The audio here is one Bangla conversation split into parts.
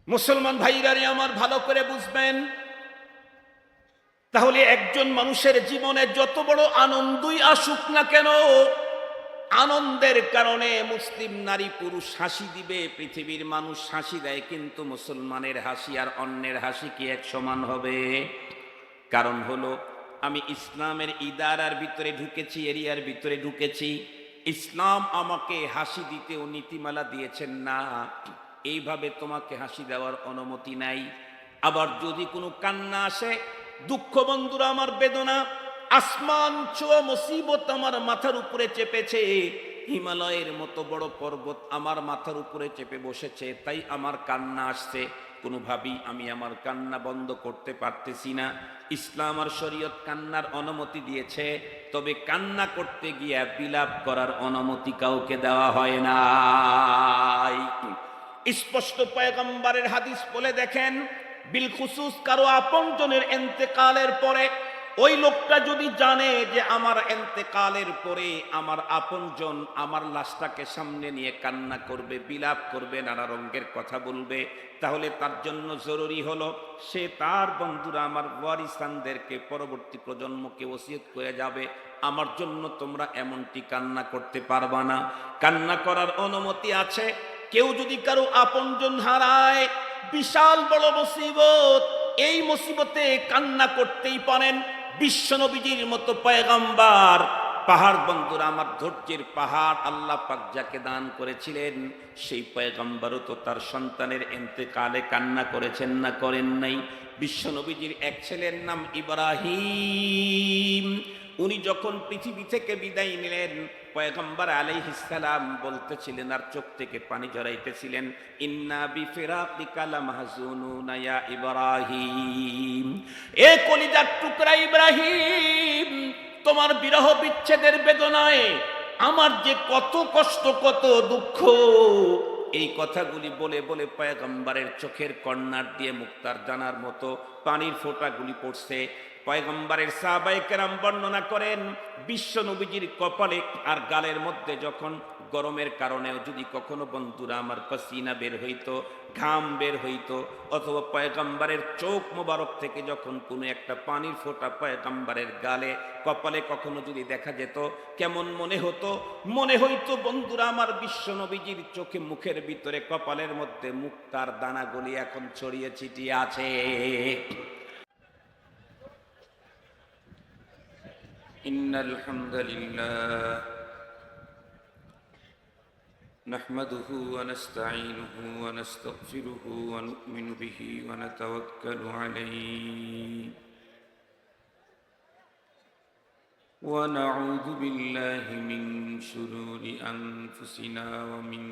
মুসলমান ভাইরারে আমার ভালো করে বুঝবেন, তাহলে একজন মানুষের জীবনে যত বড় আনন্দই আসুক না কেন, আনন্দের কারণে মুসলিম নারী পুরুষ হাসি দিবে, পৃথিবীর মানুষ হাসি দেয়, কিন্তু মুসলমানের হাসি আর অন্যের হাসি কি এক সমান হবে? কারণ হলো, আমি ইসলামের ইদারার ভিতরে ঢুকেছি, এরিয়ার ভিতরে ঢুকেছি। ইসলাম আমাকে হাসি দিতেও নীতিমালা দিয়েছেন না, এইভাবে তোমাকে হাসি দেওয়ার অনুমতি নাই। আবার যদি কোনো কান্না আসে, দুঃখ বন্ধুরা আমার, বেদনা আসমান ছোঁয়া মুসিবত আমার মাথার উপরে চেপেছে, হিমালয়ের মতো বড় পর্বত আমার মাথার উপরে চেপে বসেছে, তাই আমার কান্না আসছে। কোনোভাবেই আমি আমার কান্না বন্ধ করতে পারতেছি না। ইসলাম আর শরীয়ত কান্নার অনুমতি দিয়েছে, তবে কান্না করতে গিয়ে বিলাপ করার অনুমতি কাউকে দেওয়া হয় না। স্পষ্ট পয়গম্বরের হাদিস বলে দেখেন, বিলখুসুস কারো আপনজনের ইন্তেকালের পরে ওই লোকটা যদি জানে যে আমার ইন্তেকালের পরে আমার আপনজন আমার লাশটাকে সামনে নিয়ে কান্না করবে, বিলাপ করবে, নানা রঙের কথা বলবে, তাহলে তার জন্য জরুরি হলো সে তার বন্ধুরা আমার ওয়ারিসানদেরকে, পরবর্তী প্রজন্মকে ওসিয়ত করে যাবে, আমার জন্য তোমরা এমনটি কান্না করতে পারবা না। কান্না করার অনুমতি আছে। কেউ যদি কারো আপনজন হারায়, বিশাল বড় মুসিবত, এই মুসিবতে কান্না করতেই পারেন। বিশ্বনবীজির মতো পয়গম্বর, পাহাড় বন্ধুরা আমার, ধৈর্যের পাহাড় আল্লাহ পাক যাকে দান করেছিলেন, সেই পয়গম্বরও তো তার সন্তানের ইন্তেকালে কান্না করেছেন না করেন নাই? বিশ্বনবীজির এক ছেলের নাম ইব্রাহিম, উনি যখন পৃথিবী থেকে বিদায় নিলেন, পয়গম্বর আলাইহিস সালাম বলতেছিলেন আর চোখ থেকে পানি ঝরাইতেছিলেন, ইন্না বিফিরাকিকা লামাহজুনুন ইয়া ইব্রাহিম, এ কলিজার টুকরা ইব্রাহিম, তোমার বিরহ বিচ্ছেদের বেদনায় আমার যে কত কষ্ট, কত দুঃখ। এই কথাগুলি বলে বলে পয়গম্বরের চোখের কর্নার দিয়ে মুক্তার জানার মতো পানির ফোঁটাগুলি পড়ছে। পয়গম্বরের সাহাবায়ে কেরাম বর্ণনা করেন, বিশ্ব নবীজির কপালে আর গালের মধ্যে যখন গরমের কারণেও যদি কখনো বন্ধুরা আমার পাসিনা বের হইতো, ঘাম বের হইতো, অথবা পয়গম্বরের চোখ মোবারক থেকে যখন কোনো একটা পানির ফোঁটা পয়গম্বরের গালে, কপালে কখনো যদি দেখা যেত, কেমন মনে হতো? মনে হইতো বন্ধুরা আমার, বিশ্ব নবীজির চোখে, মুখের ভিতরে, কপালের মধ্যে মুক্তার দানাগুলি এখন ছড়িয়ে ছিটিয়ে আছে। ইন্নাল হামদুলিল্লাহ নাহমাদুহু ওয়া নাস্তাঈনুহু ওয়া নাস্তাগফিরুহু ওয়া নু'মিনু বিহি ওয়া নাতাওয়াক্কালু আলাইহি ওয়া নাউযু বিল্লাহি মিন শুরুরি আনফুসিনা ওয়া মিন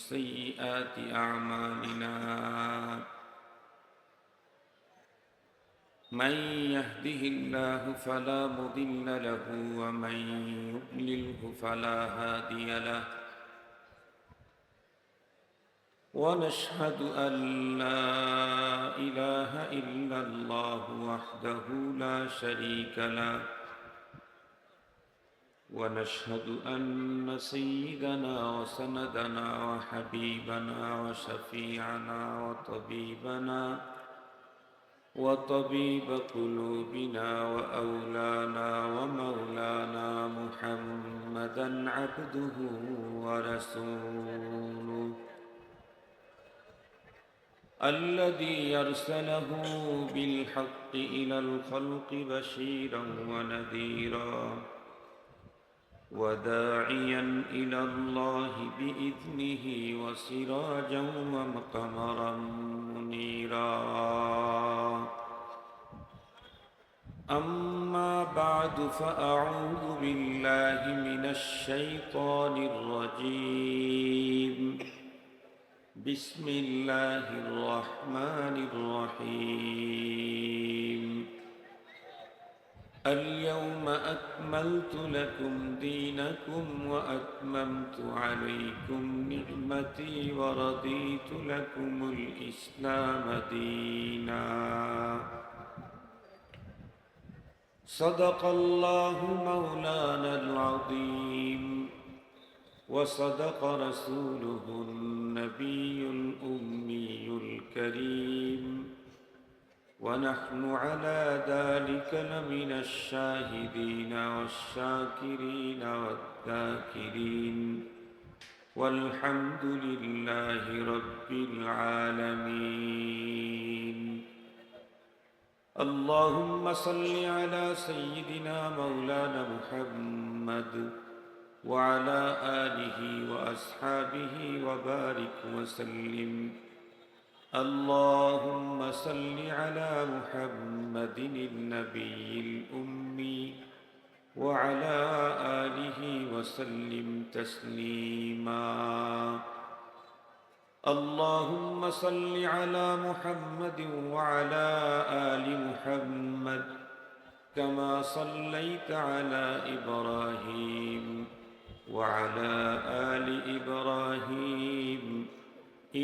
সাইয়্যাতি আ'মালিনা। من يهده الله فلا مضل له ومن يضلله فلا هادي له، ونشهد أن لا إله إلا الله وحده لا شريك له، ونشهد أن سيدنا وسندنا وحبيبنا وشفيعنا وطبيبنا وطبيب قلوبنا وأولانا ومولانا محمدا عبده ورسوله، الذي أرسله بالحق إلى الخلق بشيرا ونذيرا وداعيا إلى الله بإذنه وسراجا وقمرا منيرا. أما بعد، فأعوذ بالله من الشيطان الرجيم. بسم الله الرحمن الرحيم. اليوم أكملت لكم دينكم وأتممت عليكم نعمتي ورضيت لكم الإسلام دينا. صدق الله مولانا العظيم، وصدق رسوله النبي الأمي الكريم. الكريم ونحن على ذلك لمن الشاهدين والشاكرين والذاكرين والحمد لله رب العالمين اللهم صل على سيدنا مولانا محمد وعلى آله وأصحابه وبارك وسلم اللهم صل على محمد النبي الأمي وعلى آله وسلم تسليما اللهم صل على محمد وعلى آل محمد كما صليت على إبراهيم وعلى آل إبراهيم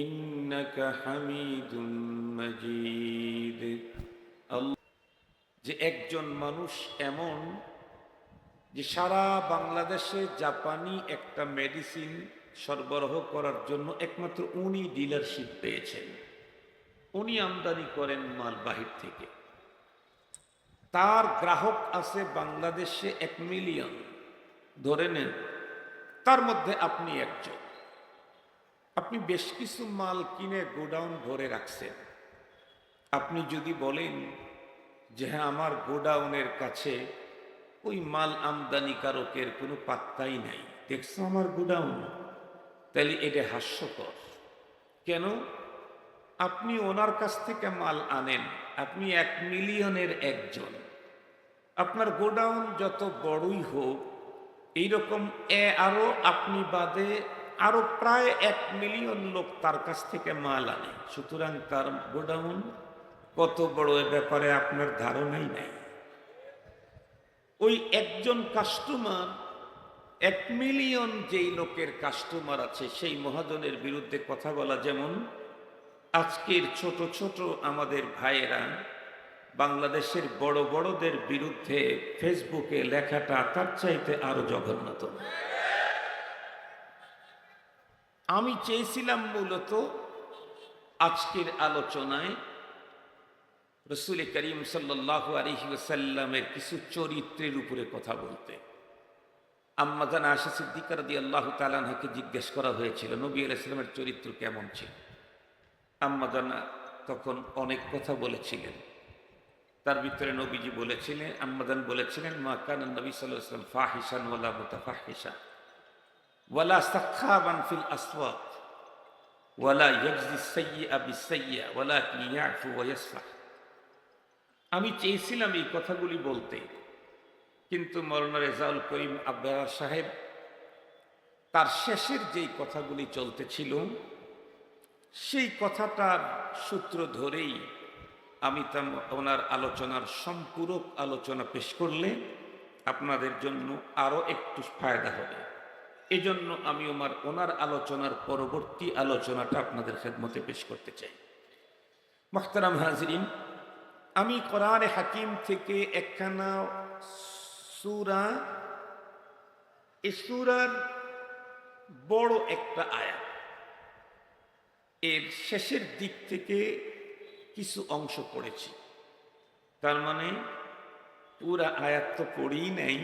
إنك حميد مجيد যে একজন মানুষ এমন যে সারা বাংলাদেশে জাপানি একটা মেডিসিন সরবরাহ করার জন্য একমাত্র উনি ডিলারশিপ পেয়েছেন। উনি আমদানি করেন মাল বাহির থেকে। তার গ্রাহক আছে বাংলাদেশে 1 মিলিয়ন ধরে নেন, তার মধ্যে আপনি একজন। আপনি বেশ কিছু মাল কিনে গোডাউন ভরে রাখছেন। আপনি যদি বলেন যে হ্যাঁ আমার গোডাউনের কাছে ওই মাল আমদানিকারকের কোনো পাত্তাই নাই, দেখছো আমার গোডাউন, তাহলে এটা হাস্যকর। কেন? আপনি ওনার কাছ থেকে মাল আনেন, আপনি 1 মিলিয়নের একজন। আপনার গোডাউন যত বড়ই হোক, এইরকম আরো আপনি বাদে আরো প্রায় 1 মিলিয়ন লোক তার কাছ থেকে মাল আনে। সুতরাং তার গোডাউন কত বড় এ ব্যাপারে আপনার ধারণাই নাই। ওই একজন কাস্টমার 1 মিলিয়ন যেই লোকের কাস্টমার আছে, সেই মহাজনের বিরুদ্ধে কথা বলা যেমন আজকের ছোট ছোট আমাদের ভাইয়েরা বাংলাদেশের বড় বড়দের বিরুদ্ধে ফেসবুকে লেখাটা তার চাইতে আরো জঘন্যতম। আমি চেয়েছিলাম মূলত আজকের আলোচনায় রাসূল করিম সাল্লাল্লাহু আলাইহি ওয়াসাল্লামের কিছু চরিত্রের উপরে কথা বলতে। আম্মা জান আয়েশা সিদ্দিকা রাদিয়াল্লাহু তাআলা আনহাকে জিজ্ঞেস করা হয়েছিল নবী আলাইহিস সালামের চরিত্র কেমন ছিল। আম্মা জান তখন অনেক কথা বলেছিলেন। তার ভিতরে নবীজি বলেছিলেন, আম্মা জান বলেছিলেন, মা কানা নবী সাল্লাল্লাহু আলাইহি ওয়াসাল্লাম ফাহিশান ওয়ালা মুতাফাহিশা ওয়ালা সাখাবান ফিল আসওয়াক ওয়ালা ইয়াজজি সাইয়্যা বিসাইয়্যা ওয়ালাকিন ইয়াফু ওয়া ইয়াসফাহ। আমি চেয়েছিলাম এই কথাগুলি বলতে, কিন্তু মওলানা রেজাউল করিম আব্বাস সাহেব তার শেষের যেই কথাগুলি চলতেছিল সেই কথাটার সূত্র ধরেই আমি ওনার আলোচনার সম্পূরক আলোচনা পেশ করলে আপনাদের জন্য আরো একটু ফায়দা হবে। এজন্য আমি ওনার আলোচনার পরবর্তী আলোচনাটা আপনাদের খেদমতে পেশ করতে চাই। মুহতারাম হাজিরিন, আমি কোরআনে হাকিম থেকে একখানা সূরা, এই সূরার বড় একটা আয়াত, এর শেষের দিক থেকে কিছু অংশ পড়েছি। তার মানে পুরা আয়াত তো পড়ি নাই,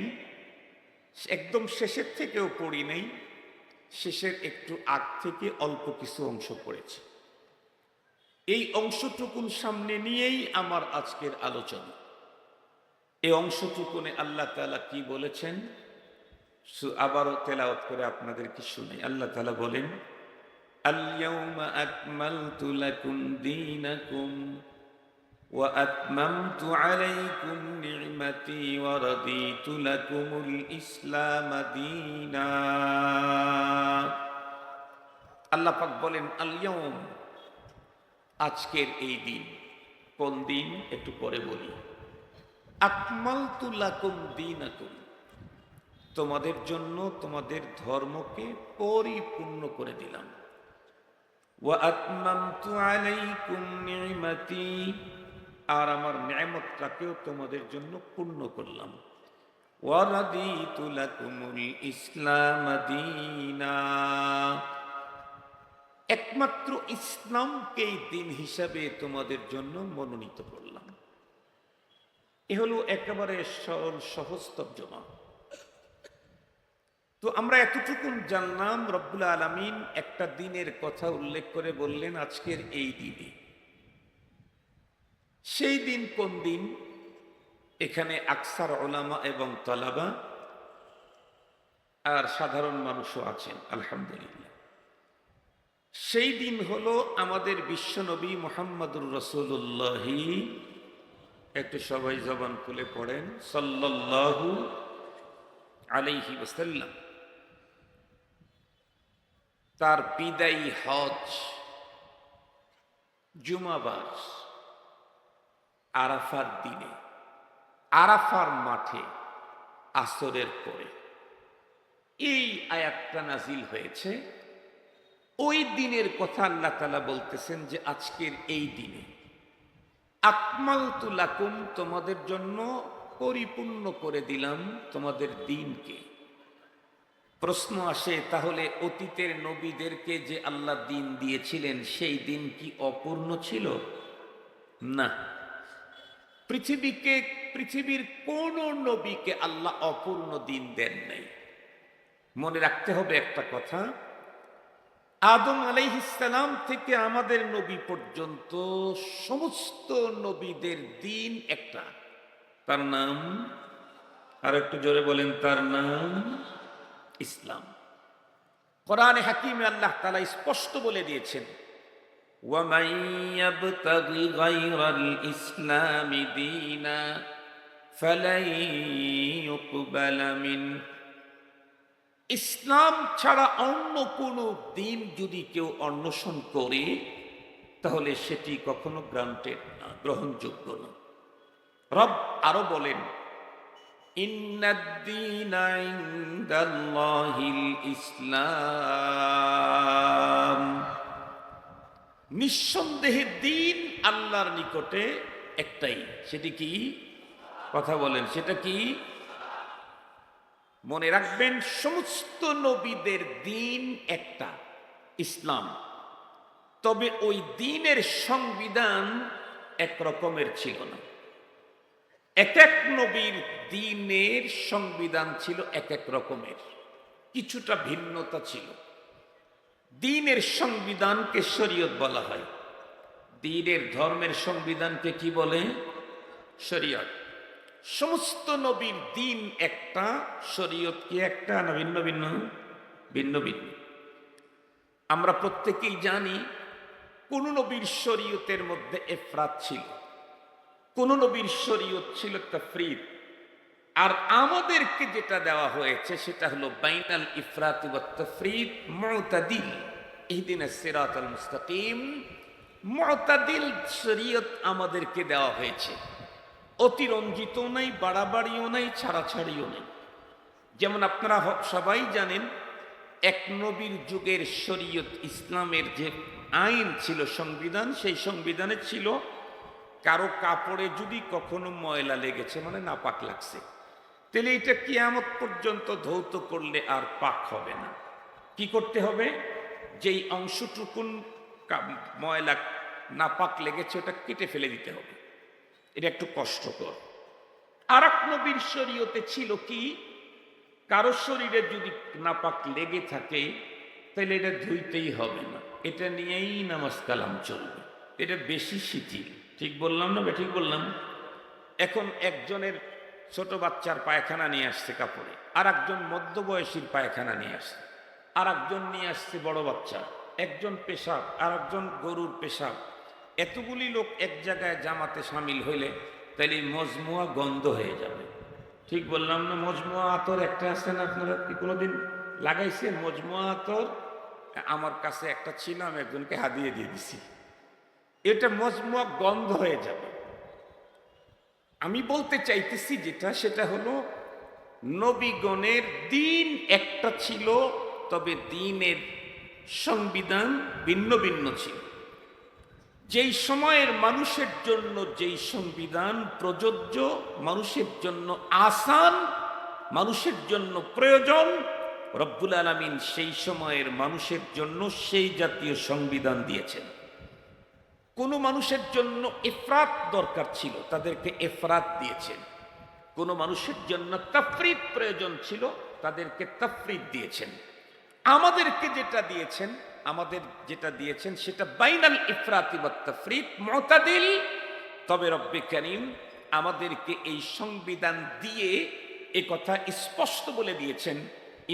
একদম শেষের থেকেও পড়ি নাই, শেষের একটু আগ থেকে অল্প কিছু অংশ পড়েছি। এই অংশটুকুন সামনে নিয়েই আমার আজকের আলোচনা। এই অংশটুকুনে আল্লাহ তাআলা কি বলেছেন আবারও তেলাওয়াত করে আপনাদেরকে শুনাই। আল্লাহ তাআলা বলেন, আল-ইয়াওমা আকমালতু লাকুম দীনাকুম ওয়া আতমামতু আলাইকুম নি'মাতি ওয়া রাদিতু লাকুমুল ইসলাম দীনা। আল্লাহ পাক বলেন আল-ইয়াওম, আজকের এই দিন। কোন দিন একটু পরে বলি। আকমালতু লাকুম দীনাকুম, তোমাদের জন্য তোমাদের ধর্মকে পরিপূর্ণ করে দিলাম। ওয়া আতমামতু আলাইকুম নি'মাতি, আর আমার নিয়ামতটাকেও তোমাদের জন্য পূর্ণ করলাম। ওয়া রাদিতু লাকুমুল ইসলাম দীনা, একমাত্র ইসলামকেই দিন হিসাবে তোমাদের জন্য মনোনীত করলাম। এ হলো একেবারে সরল সহজ তর্জমা। তো আমরা এতটুকুন জানলাম, রব্বুল আলামিন একটা দিনের কথা উল্লেখ করে বললেন আজকের এই দিনে। সেই দিন কোন দিন? এখানে আকসার উলামা এবং তালাবা আর সাধারণ মানুষও আছেন, আলহামদুলিল্লাহ। সেই দিন হলো আমাদের বিশ্বনবী মুহাম্মদুর রাসূলুল্লাহ, একটু সবাই জবান খুলে পড়েন, সাল্লাল্লাহু আলাইহি ওয়াসাল্লাম, তার বিদায়ী হজ জুমাবার আরাফার দিনে, আরাফার মাঠে আসরের পরে এই আয়াতটা নাজিল হয়েছে। ওই দিনের কথা আল্লাহ তাআলা বলতেছেন যে আজকের এই দিনে আকমালতু লাকুম, তোমাদের জন্য পরিপূর্ণ করে দিলাম তোমাদের দিনকে। প্রশ্ন আসে, তাহলে অতীতের নবীদেরকে যে আল্লাহ দিন দিয়েছিলেন সেই দিন কি অপূর্ণ ছিল? না, পৃথিবীর কোন নবীকে আল্লাহ অপূর্ণ দিন দেন নাই। মনে রাখতে হবে একটা কথা, আদম আলাইহিস সালাম থেকে আমাদের নবী পর্যন্ত সমস্ত নবীদের দিন একটা, তার নাম, আর একটু জোরে বলেন, তার নাম ইসলাম। কোরআনে হাকিমে আল্লাহ তাআলা স্পষ্ট বলে দিয়েছেন, وَمَن يَبْتَغِ غَيْرَ الْإِسْلَامِ دِينًا فَلَن يُقْبَلَ مِنْهُ। ইসলাম ছাড়া অন্য কোনো দিন যদি কেউ অন্বেষণ করে তাহলে সেটি কখনো গ্রান্টেড না, গ্রহণযোগ্য না। রব আরো বলেন, ইন্নাদ-দীনা ইনদাল্লাহিল ইসলাম, নিঃসন্দেহে দিন আল্লাহর নিকটে একটাই, সেটি কি? কথা বলেন, সেটা কি? মনে রাখবেন, সমস্ত নবীদের দিন একটা, ইসলাম। তবে ওই দিনের সংবিধান এক রকমের ছিল না। এক এক নবীর দিনের সংবিধান ছিল এক এক রকমের, কিছুটা ভিন্নতা ছিল। দিনের সংবিধানকে শরীয়ত বলা হয়। দিনের ধর্মের সংবিধানকে কি বলে? শরীয়ত। সমস্ত নবীর দিন একটা, শরীয়ত কি একটা না ভিন্ন ভিন্ন? ভিন্ন ভিন্ন। আমরা প্রত্যেকেই জানি কোন নবীর শরীয়তের মধ্যে ইফরাত ছিল, কোন নবীর শরীয়ত ছিল তাফরিদ। আর আমাদেরকে যেটা দেওয়া হয়েছে সেটা হলো বাইনাল ইফরাত ওয়াত তাফরিদ, মুতাদিল, ইহদিনাস সিরাতাল মুস্তাকিম। মুতাদিল শরীয়ত আমাদেরকে দেওয়া হয়েছে, অতিরঞ্জিত নাই, বাড়াবাড়িও নাই, ছাড়াছাড়িও নেই। যেমন আপনারা সবাই জানেন, এক নবীর যুগের শরীয়ত, ইসলামের যে আইন ছিল, সংবিধান, সেই সংবিধানে ছিল কারো কাপড়ে যদি কখনো ময়লা লেগেছে, মানে নাপাক লাগছে, তাহলে এটা কিয়ামত পর্যন্ত ধৌত করলে আর পাক হবে না। কি করতে হবে? যেই অংশটুকুন ময়লা নাপাক লেগেছে ওটা কেটে ফেলে দিতে হবে। এটা একটু কষ্টকর। আর এক নবীর শরীয়তে ছিল কি, কারো শরীরে যদি নাপাক লেগে থাকে তাহলে এটা ধুইতেই হবে না, এটা নিয়েই নামাজ কালাম চলবে। এটা বেশি শিথিল। ঠিক বললাম না? ঠিক বললাম। এখন একজনের ছোট বাচ্চার পায়খানা নিয়ে আসছে কাপড়ে, আর একজন মধ্যবয়সীর পায়খানা নিয়ে আসছে, আর একজন নিয়ে আসছে বড় বাচ্চা, একজন পেশাব, আর একজন গরুর পেশাব। এতগুলি লোক এক জায়গায় জামাতে সামিল হইলে তাহলে মজমুয়া গন্ধ হয়ে যাবে। ঠিক বললাম না? মজমুয়া আতর একটা আছে না, আপনারা কি কোনোদিন লাগাইছেন মজমুয়া আতর? আমার কাছে একটা ছিল, আমি একজনকে হাদিয়ে দিয়ে দিছি। এটা মজমুয়া গন্ধ হয়ে যাবে। আমি বলতে চাইতেছি যেটা, সেটা হলো নবীগণের দিন একটা ছিল, তবে দিনের সংবিধান ভিন্ন ভিন্ন ছিল। যেই সময়ের মানুষের জন্য যেই সংবিধান প্রযোজ্য, মানুষের জন্য আসান, মানুষের জন্য প্রয়োজন, রব্বুল আলামিন সেই সময়ের মানুষের জন্য সেই জাতীয় সংবিধান দিয়েছেন। কোন মানুষের জন্য ইফরাত দরকার ছিল, তাদেরকে ইফরাত দিয়েছেন। কোন মানুষের জন্য তাফরিদ প্রয়োজন ছিল, তাদেরকে তাফরিদ দিয়েছেন। আমাদেরকে যেটা দিয়েছেন সেটা বাইনাল ইফরাতি ওয়াত তাফরিদ, মুতাদিল। তবে রব্বে কারীম আমাদেরকে এই সংবিধান দিয়ে এ কথা স্পষ্ট বলে দিয়েছেন,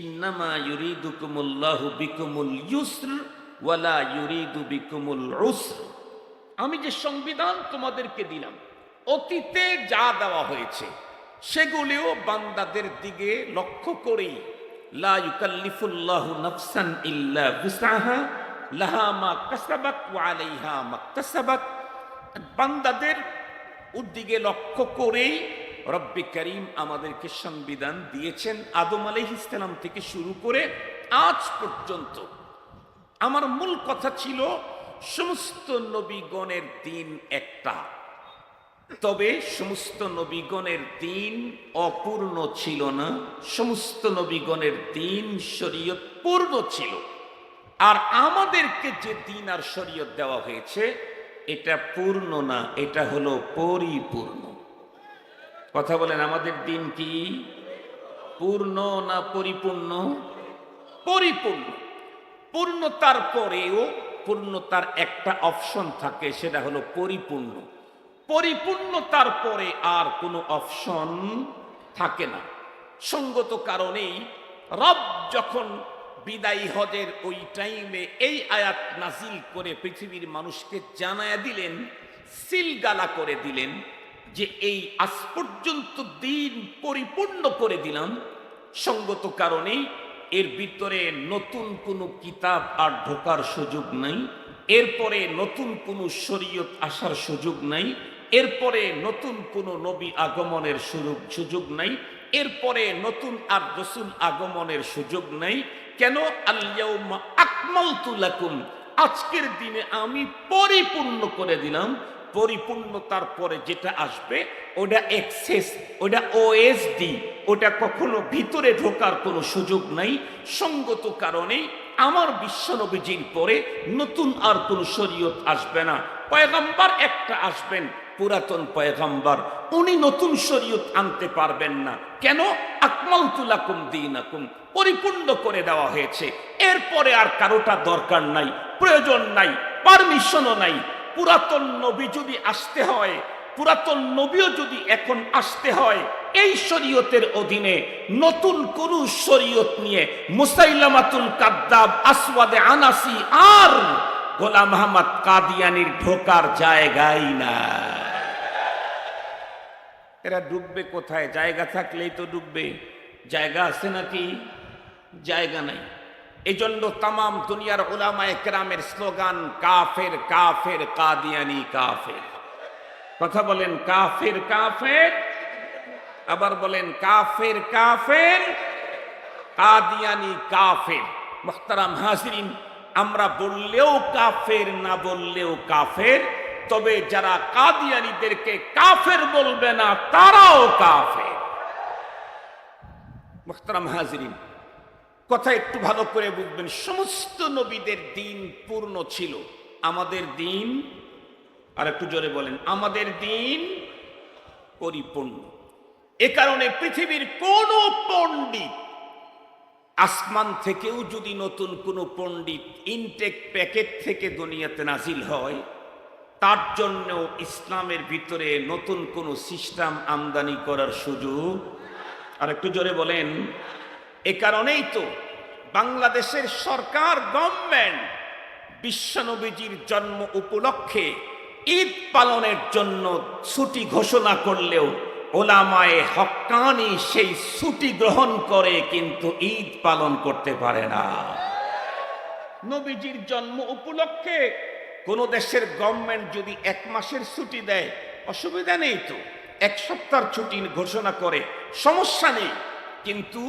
ইন্নামা ইউরিদুকুমুল্লাহু বিকুমুল ইউসর ওয়ালা ইউরিদু বিকুমুল উসর। আমি যে সংবিধান তোমাদেরকে দিলাম, অতীতে যা দেওয়া হয়েছে সেগুলিও বান্দাদের দিকে লক্ষ্য করেই, লা ইউকাল্লিফুল্লাহু নাফসান ইল্লা উসআহা লাহা মা কাসাবাত ওয়া আলাইহা মাকতাসাবাত। বান্দাদের উদ্দিকে লক্ষ্য করেই রব্বে কারীম আমাদেরকে সংবিধান দিয়েছেন, আদম আলাইহিস সালাম থেকে শুরু করে আজ পর্যন্ত। আমার মূল কথা ছিল সমস্ত নবীগণের দিন একটা, তবে সমস্ত নবীগণের দিন অপূর্ণ ছিল না, সমস্ত নবীগণের দিন শরীয়ত পূর্ণ ছিল। আর আমাদেরকে যে দিন আর শরীয়ত দেওয়া হয়েছে এটা পূর্ণ না, এটা হলো পরিপূর্ণ। কথা বলেন, আমাদের দিন কি পূর্ণ না পরিপূর্ণ? পরিপূর্ণ। পূর্ণতার পরেও পূর্ণতার একটা অপশন থাকে, সেটা হলো পরিপূর্ণ। পরিপূর্ণতার পরে আর কোনো অপশন থাকে না। সঙ্গত কারণেই রব যখন বিদায়ী হজের ওই টাইমে এই আয়াত নাজিল করে পৃথিবীর মানুষকে জানায়া দিলেন, সিলগালা করে দিলেন যে এই আজ পর্যন্ত দিন পরিপূর্ণ করে দিলাম। সঙ্গত কারণেই এর ভিতরে নতুন কোনো কিতাব আর ঢোকার সুযোগ নাই, এরপরে নতুন কোনো শরীয়ত আসার সুযোগ নাই, এরপরে নতুন কোনো নবী আগমনের সুযোগ নাই, এরপরে নতুন আর রাসূল আগমনের সুযোগ নাই। কেন? আল-ইয়াউমা আকমালতু লাকুম, আজকের দিনে আমি পরিপূর্ণ করে দিলাম। পরিপূর্ণতার পরে যেটা আসবে ওটা এক্সেস, ওটা ওএসডি, ওটা কখনো ভিতরে ঢোকার কোনো সুযোগ নাই। সঙ্গত কারণেই আমার বিশ্বনবীজির পরে নতুন আর কোনো শরীয়ত আসবে না। পয়গম্বর একটা আসবেন, পুরাতন পয়গম্বর, উনি নতুন শরীয়ত আনতে পারবেন না। কেন? আকমালতু লাকুম দীনাকুম, পরিপূর্ণ করে দেওয়া হয়েছে। এরপরে আর কারোটা দরকার নাই, প্রয়োজন নাই, পারমিশনও নাই। পুরাতন নবী যদি আসতে হয়, পুরাতন নবীও যদি এখন আসতে হয় এই শরীয়তের অধীনে, নতুন কোন শরীয়ত নিয়ে মুসাইলামাতুল কাদ্দাব, আসওয়াদে আনাসি আর গোলাম আহমদ কাদিয়ানির ঢোকার জায়গাই না। এরা ডুববে কোথায়? জায়গা থাকলেই তো ডুববে। জায়গা আছে নাকি? জায়গা নাই। এই জন্য তাম দুনিয়ার উলামায়ে কেরামের স্লোগান কাফের কাফের কাদিয়ানি কাফের। কথা বলেন, কাফের কাফের, আবার বলেন কাফের কাফের কাদিয়ানি কাফের। মুহতারাম হাজিরিন, আমরা বললেও কাফের, না বললেও কাফের, তবে যারা কাদিয়ানীদেরকে কাফের বলবে না তারাও কাফের। মুহতারাম হাজিরিন, কথা একটু ভালো করে বুঝবেন। সমস্ত নবীদের দিন পূর্ণ ছিল, আমাদের দিন, আর একটু জোরে বলেন, আমাদের দিন পরিপূর্ণ। এ কারণে পৃথিবীর কোন পণ্ডিত, আসমান থেকেও যদি নতুন কোন পণ্ডিত ইনটেক প্যাকেট থেকে দুনিয়াতে নাজিল হয়, তার জন্য ইসলামের ভিতরে নতুন কোন সিস্টেম আমদানি করার সুযোগ, আর একটু জোরে বলেন। এ কারণেই তো বাংলাদেশের সরকার, গভর্নমেন্ট বিশ্বনবীজির জন্ম উপলক্ষে ঈদ পালনের জন্য ছুটি ঘোষণা করলেও ওলামায়ে হক্কানি সেই ছুটি গ্রহণ করে কিন্তু ঈদ পালন করতে পারে না। নবীজির জন্ম উপলক্ষে কোন দেশের গভর্নমেন্ট যদি 1 মাসের ছুটি দেয় অসুবিধা নেই, তো 1 সপ্তাহের ছুটি ঘোষণা করে, সমস্যা নেই। কিন্তু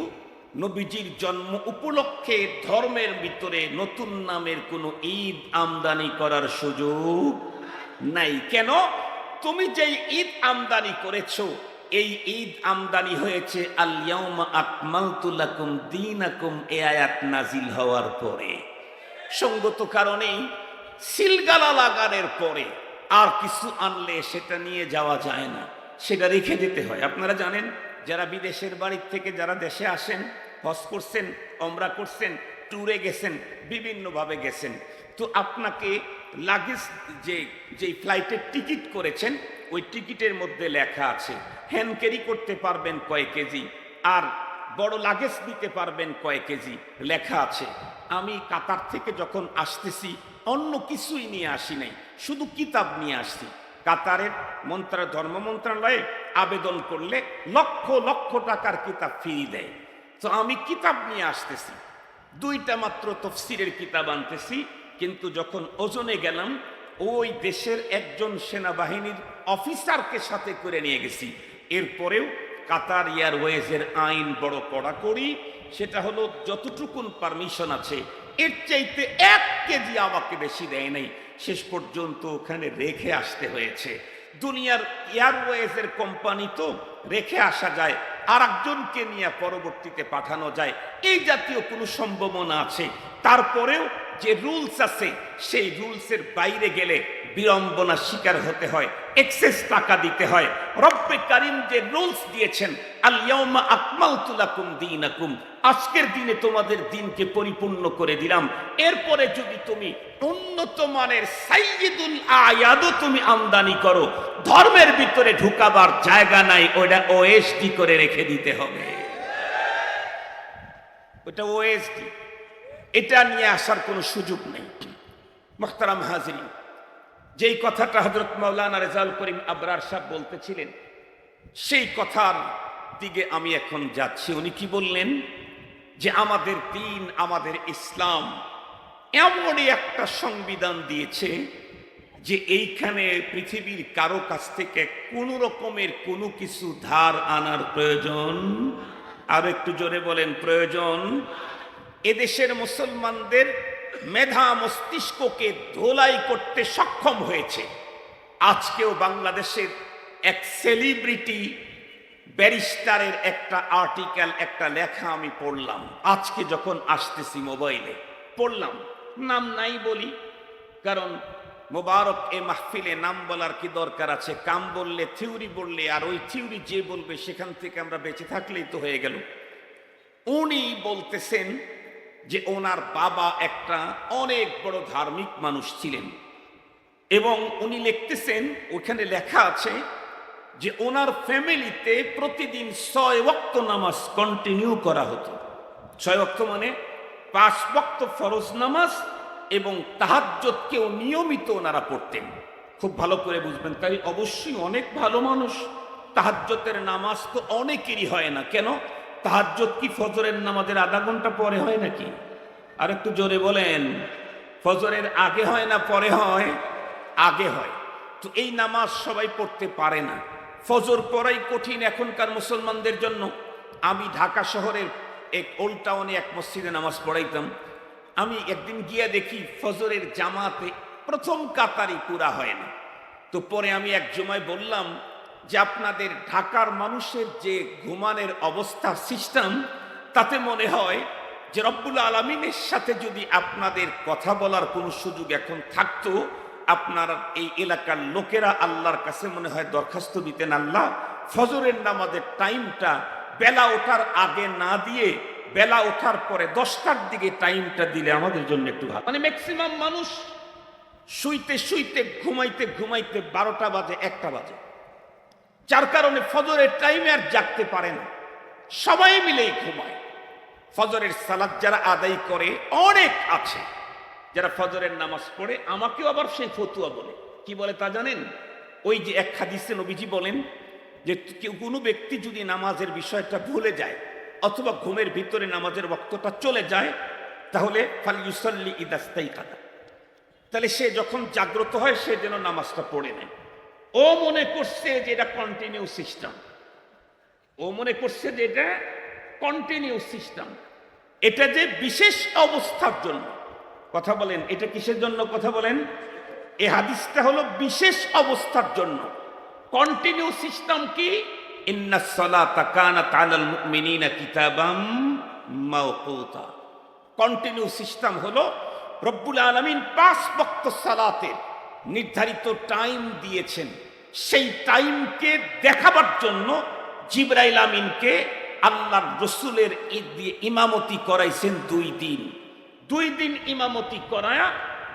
নবীজির জন্ম উপলক্ষে ধর্মের ভিতরে নতুন নামের কোনো ঈদ আমদানি করার সুযোগ নাই। কেন? তুমি যেই ঈদ আমদানি করেছো এই ঈদ আমদানি হয়েছে আল ইয়াউমা আকমালতু লাকুম দীনাকুম, এই আয়াত নাজিল হওয়ার পরে। সঙ্গত কারণেই সিলগালা লাগানোর পরে আর কিছু আনলে সেটা নিয়ে যাওয়া যায় না, সেটা রেখে দিতে হয়। আপনারা জানেন, যারা বিদেশের বাড়ির থেকে যারা দেশে আসেন, হজ করছেন, ওমরা করছেন, ট্যুরে গেছেন, বিভিন্নভাবে গেছেন, তো আপনাকে লাগেজ যে ফ্লাইটের টিকিট করেছেন ওই টিকিটের মধ্যে লেখা আছে হ্যান্ড ক্যারি করতে পারবেন কয় কেজি, আর বড় লাগেজ নিতে পারবেন কয় কেজি লেখা আছে। আমি কাতার থেকে যখন আসতেছি অন্য কিছুই নিয়ে আসি নাই, শুধু কিতাব নিয়ে আসছি। কাতারের ধর্ম মন্ত্রণালয়ে আবেদন করলে লক্ষ লক্ষ টাকার কিতাব ফ্রি দেয়। তো আমি কিতাব নিয়ে আসতেছি, 2টা মাত্র তফসিরের কিতাব আনতেছি, কিন্তু যখন ওজনে গেলাম ওই দেশের একজন সেনাবাহিনীর অফিসারকে সাথে করে নিয়ে গেছি। এরপরেও কাতার এয়ারওয়েজের আইন বড় কড়াকড়ি, সেটা হলো যতটুকুন পারমিশন আছে এর চাইতে 1 কেজি আমাকে বেশি দেয় নাই, শেষ পর্যন্ত ওখানে রেখে আসতে হয়েছে। দুনিয়ার এয়ারওয়েজের কোম্পানি তো রেখে আসা যায়, আর একজনকে নিয়ে পরবর্তীতে পাঠানো যায়, এই জাতীয় কোনো সম্ভাবনা আছে। তারপরেও যে রুলস আছে সেই রুলসের বাইরে গেলে বিড়ম্বনা শিকার হতে হয়, এক্সেস টাকা দিতে হয়। রব্বে কারীম যে রুলস দিয়েছেন, আল ইয়াউমা আকমালতু লাকুম দীনাকুম, আজকের দিনে তোমাদের দিনকে পরিপূর্ণ করে দিলাম। এরপরে যদি তুমি উন্নত মানের সাইয়্যিদুল আয়াদও তুমি আমদানি করো, ধর্মের ভিতরে ঢুকাবার জায়গা নাই, ওটা ওএসডি করে রেখে দিতে হবে। ওটা ওএসডি, এটা নিয়ে আসার কোনো সুযোগ নেই। মুহতারাম হাজিরিন, যেই কথাটা হযরত মাওলানা রেজাউল করিম আবরার সাহেব বলতেছিলেন, সেই কথার দিকে আমি এখন যাচ্ছি। উনি কি বললেন? যে আমাদের দিন, আমাদের ইসলাম এমনই একটা সংবিধান দিয়েছে যে এইখানে পৃথিবীর কারো কাছ থেকে কোনো রকমের কোনো কিছু ধার আনার প্রয়োজন, আর একটু জোরে বলেন প্রয়োজন। এদেশের মুসলমানদের মেধা মস্তিষ্ককে ধোলাই করতে সক্ষম হয়েছে। আজকেও বাংলাদেশের এক সেলিব্রিটি ব্যারিস্টারের একটা আর্টিকেল, একটা লেখা আমি পড়লাম আজকে যখন আসতেছি, মোবাইলে পড়লাম, নাম নাই বলি, কারণ মোবারক এ মাহফিলে নাম বলার কি দরকার আছে? কাম বললে, থিওরি বললে, আর ওই থিওরি যে বলবে সেখান থেকে আমরা বেঁচে থাকলেই তো হয়ে গেল। উনি বলতেছেন যে ওনার বাবা একটা অনেক বড় ধার্মিক মানুষ ছিলেন, এবং উনি লিখতেছেন, ওখানে লেখা আছে যে ওনার ফ্যামিলিতে প্রতিদিন 6 ওয়াক্ত নামাজ কন্টিনিউ করা হতো। 6 ওয়াক্ত মানে 5 ওয়াক্ত ফরজ নামাজ, এবং তাহাজ্জুদকেও নিয়মিত ওনারা পড়তেন। খুব ভালো করে বুঝবেন, তাই অবশ্যই অনেক ভালো মানুষ। তাহাজ্জুদের নামাজ তো অনেকেরই হয় না। কেন? তাহাজ্জুদ কি ফজরের নামাজের আধা ঘন্টা পরে হয় নাকি? আর একটু জোরে বলেন, ফজরের আগে হয় না পরে হয়? আগে হয়। তো এই নামাজ সবাই পড়তে পারে না, ফজর পড়াই কঠিন এখনকার মুসলমানদের জন্য। আমি ঢাকা শহরের এক ওল্ড টাউনে এক মসজিদে নামাজ পড়াইতাম। আমি একদিন গিয়ে দেখি ফজরের জামাতে প্রথম কাতারই পুরা হয় না। তো পরে আমি এক জমায় বললাম যে আপনাদের ঢাকার মানুষের যে ঘুমানের অবস্থা, সিস্টেম, তাতে মনে হয় যে রব্বুল আলামিনের সাথে যদি আপনাদের কথা বলার কোনো সুযোগ এখন থাকতো, আপনার এই এলাকার লোকেরা আল্লাহর কাছে মনে হয় দরখাস্ত দিতেন, আল্লাহ ফজরের নামাজের টাইমটা বেলা ওঠার আগে না দিয়ে বেলা ওঠার পরে 10টার দিকে টাইমটা দিলে আমাদের জন্য একটু ভালো। মানে ম্যাক্সিমাম মানুষ শুইতে শুইতে ঘুমাইতে ঘুমাইতে 12টা বাজে, 1টা বাজে, যার কারণে ফজরের টাইমে আর জাগতে পারে না, সবাই মিলেই ঘুমায়। ফজরের সালাত যারা আদায় করে অনেক আছে, যারা ফজরের নামাজ পড়ে, আমাকেও আবার সেই ফতুয়া বলে। কি বলে তা জানেন? ওই যে এক হাদিসে নবীজি বলেন যে কেউ কোনো ব্যক্তি যদি নামাজের বিষয়টা ভুলে যায় অথবা ঘুমের ভিতরে নামাজের ওয়াক্তটা চলে যায়, তাহলে ফালইউসাল্লি ইযা ইস্তাইকাযা, তাহলে সে যখন জাগ্রত হয় সে যেন নামাজটা পড়ে নেয়। ও মনে করছে যে এটা কন্টিনিউ সিস্টেম, ও মনে করছে যে এটা কন্টিনিউ সিস্টেম, এটা যে বিশেষ অবস্থার জন্য। কথা বলেন, এটা কিসের জন্য? কথা বলেন। এই হাদিসটা হলো বিশেষ অবস্থার জন্য। কন্টিনিউ সিস্টেম কি? ইন্নাস সালাতা কানাত আলাল মুমিনিনা কিতাবাম মাওকুতা। কন্টিনিউ সিস্টেম হলো রব্বুল আলামিন 5 ওয়াক্ত সালাতের নির্ধারিত টাইম দিয়েছেন। সেই টাইমকে দেখাবার জন্য জিবরাইল আমিনকে আল্লাহর রসুলের ইমামতি করাইছেন 2 দিন। 2 দিন ইমামতি করায়া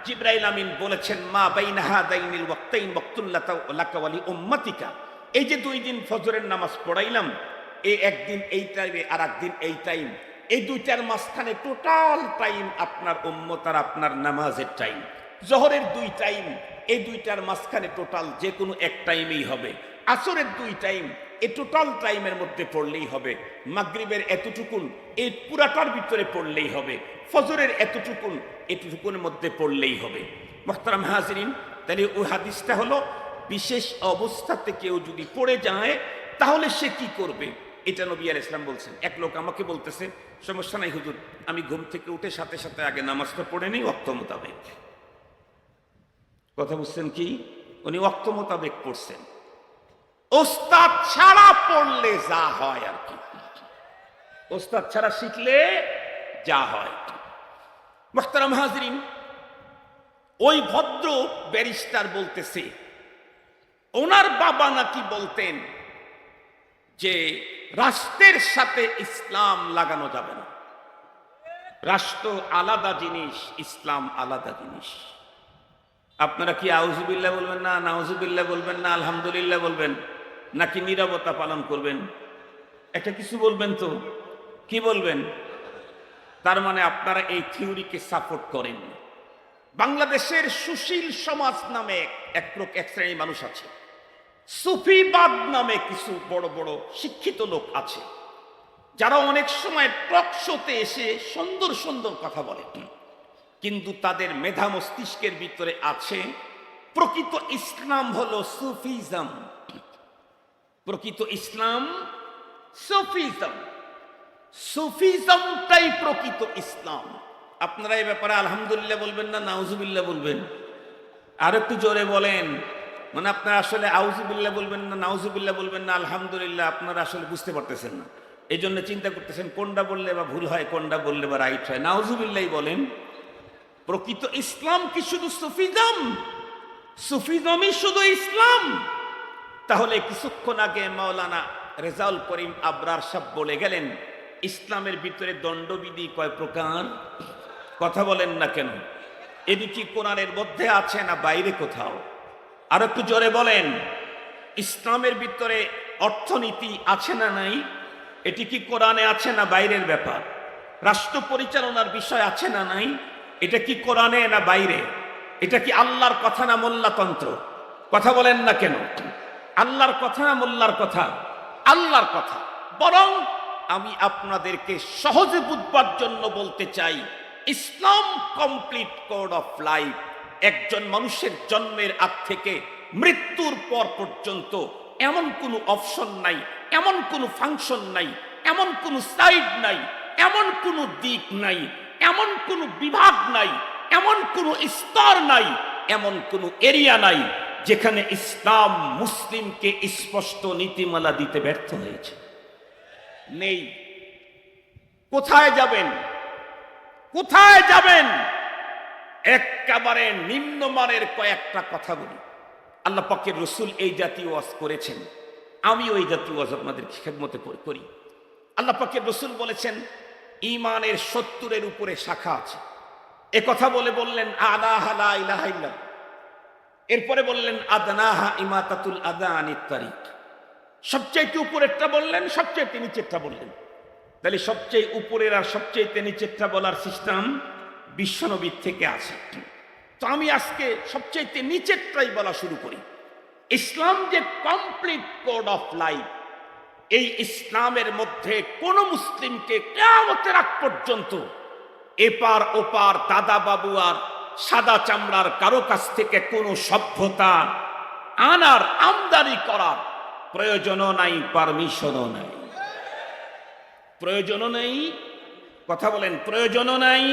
জিবরাইল আমিন বলেছেন, মা বাইনা হাদাইনিল ওয়াক্তাইন ওয়াক্তুল লাকা ওয়া লি উম্মাতিকা। এই যে 2 দিন ফজরের নামাজ পড়াইলাম, এই একদিন এই টাইমে আর একদিন এই টাইম, এই 2টার মাঝখানে টোটাল টাইম আপনার উম্মত আর আপনার নামাজের টাইম। জোহরের 2 টাইম, এই 2টার মাঝখানে টোটাল যে কোনো এক টাইমেই হবে। আসরের 2 টাইম, এই টোটাল টাইমের মধ্যে পড়লেই হবে। মাগরিবের এতটুকুন এই পুরাটার ভিতরে পড়লেই হবে। ফজরের এতটুকুনের মধ্যে পড়লেই হবে। মুহতারাম হাজিরিন, তাহলে ওই হাদিসটা হলো বিশেষ অবস্থাতে কেউ যদি পড়ে যায় তাহলে সে কি করবে, এটা নবী আলাইহিস সালাম বলছেন। এক লোক আমাকে বলতেছে, সমস্যা নাই হুজুর, আমি ঘুম থেকে উঠে সাথে সাথে আগে নামাজটা পড়ে নিই ওয়াক্ত মোতাবেক। কথা বুঝছেন কি? উনি ওয়াক্ত মোতাবেক পড়ছেন। ওস্তাদ ছাড়া পড়লে যা হয় আর কি, ওস্তাদ ছাড়া শিখলে যা হয়। মুহতারাম হাজিরিন, ওই ভদ্র ব্যারিস্টার বলতেছে ওনার বাবা নাকি বলতেন যে রাষ্ট্রের সাথে ইসলাম লাগানো যাবে না। রাষ্ট্র আলাদা জিনিস, ইসলাম আলাদা জিনিস। আপনারা কি আউযুবিল্লাহ বলবেন না, নাউযুবিল্লাহ বলবেন না, আলহামদুলিল্লাহ বলবেন, নাকি নীরবতা পালন করবেন? একটা কিছু বলবেন তো, কি বলবেন? তার মানে আপনারা এই থিওরিকে সাপোর্ট করেন। বাংলাদেশের সুশীল সমাজ নামে এক শ্রেণী মানুষ আছে, সুফিবাদ নামে কিছু বড় বড় শিক্ষিত লোক আছে, যারা অনেক সময় টক শোতে এসে সুন্দর সুন্দর কথা বলে, কিন্তু তাদের মেধা মস্তিষ্কের ভিতরে আছে প্রকৃত ইসলাম হলো সুফিজম। প্রকৃত ইসলাম সুফিজম, সুফিজমটাই প্রকৃত ইসলাম। আপনারা এই ব্যাপারে আলহামদুলিল্লাহ বলবেন না নাউজুবিল্লাহ বলবেন? আর একটু জোরে বলেন। মানে আপনারা আসলে আউযুবিল্লাহ বলবেন না, নাউজুবিল্লাহ বলবেন না, আলহামদুলিল্লাহ আপনারা আসলে বুঝতে পারতেছেন না। এই জন্য চিন্তা করতেছেন কোনটা বললে বা ভুল হয়, কোনটা বললে বা রাইট হয়। নাউজুবিল্লাহ বলেন। প্রকৃত ইসলাম কি শুধু সুফিজম? সুফিজমই শুধু ইসলাম? তাহলে কিছুক্ষণ আগে মাওলানা রেজাউল করিম আবরার সাহেব বলে গেলেন ইসলামের ভিতরে দণ্ডবিধি কয় প্রকার। কথা বলেন না কেন? এদিকে কোরআনের মধ্যে আছে না বাইরে কোথাও? আর একটু জোরে বলেন। ইসলামের ভিতরে অর্থনীতি আছে না নাই? এটি কি কোরআনে আছে না বাইরের ব্যাপার? রাষ্ট্র পরিচালনার বিষয় আছে না নাই? এটা কি কোরআনে না বাইরে? এটা কি আল্লাহর কথা না মোল্লাতন্ত্র? কথা বলেন না কেন? আল্লাহর কথা না মোল্লার কথা? আল্লাহর কথা। বরং আমি আপনাদেরকে সহজে বুঝবার জন্য বলতে চাই, ইসলাম কমপ্লিট কোড অফ লাইফ। একজন মানুষের জন্মের আগ থেকে মৃত্যুর পর পর্যন্ত এমন কোনো অপশন নাই, এমন কোনো ফাংশন নাই, এমন কোনো সাইড নাই, এমন কোনো দিক নাই, এমন কোনো বিভাগ নাই, এমন কোনো স্তর নাই, এমন কোনো এরিয়া নাই যেখানে ইসলাম মুসলিমকে স্পষ্ট নীতিমালা দিতে ব্যর্থ হয়েছে। নেই। কোথায় যাবেন? কোথায় যাবেন? একেবারে নিম্নমানের কয়েকটা কথা বলি। আল্লাহ পাকের রসুল এই জাতীয় ওয়াজ করেছেন, আমি ওই জাতীয় ওয়াজ আপনাদের খেদমতে করি। আল্লাহ পাকের রসুল বলেছেন ঈমানের 70-এর উপরে শাখা আছে। এ কথা বললেন আলাহা লা ইলাহা ইল্লাল্লাহ। এরপরে বললেন আদনাহা ইমাতাতুল আদা আনিত তারিক। সবচেয়ে উপরেরটা বললেন, সবচেয়ে নিচেরটা বললেন। তাহলে সবচেয়ে উপরের আর সবচেয়ে নিচেরটা বলার সিস্টেম বিশ্বনবীর থেকে আছে। তো আমি আজকে সবচেয়ে নিচেরটাই বলা শুরু করি। ইসলাম যে কমপ্লিট কোড অফ লাইফ, এই ইসলামের মধ্যে কোন মুসলিমকে কিয়ামতের আগ পর্যন্ত এপার ওপার দাদা বাবু আর সাদা চামড়ার কারো কাছ থেকে কোনো সভ্যতা আনার আমদানি করার প্রয়োজনও নাই, পারমিশনও নাই। প্রয়োজনও নাই। কথা বলেন, প্রয়োজনও নাই,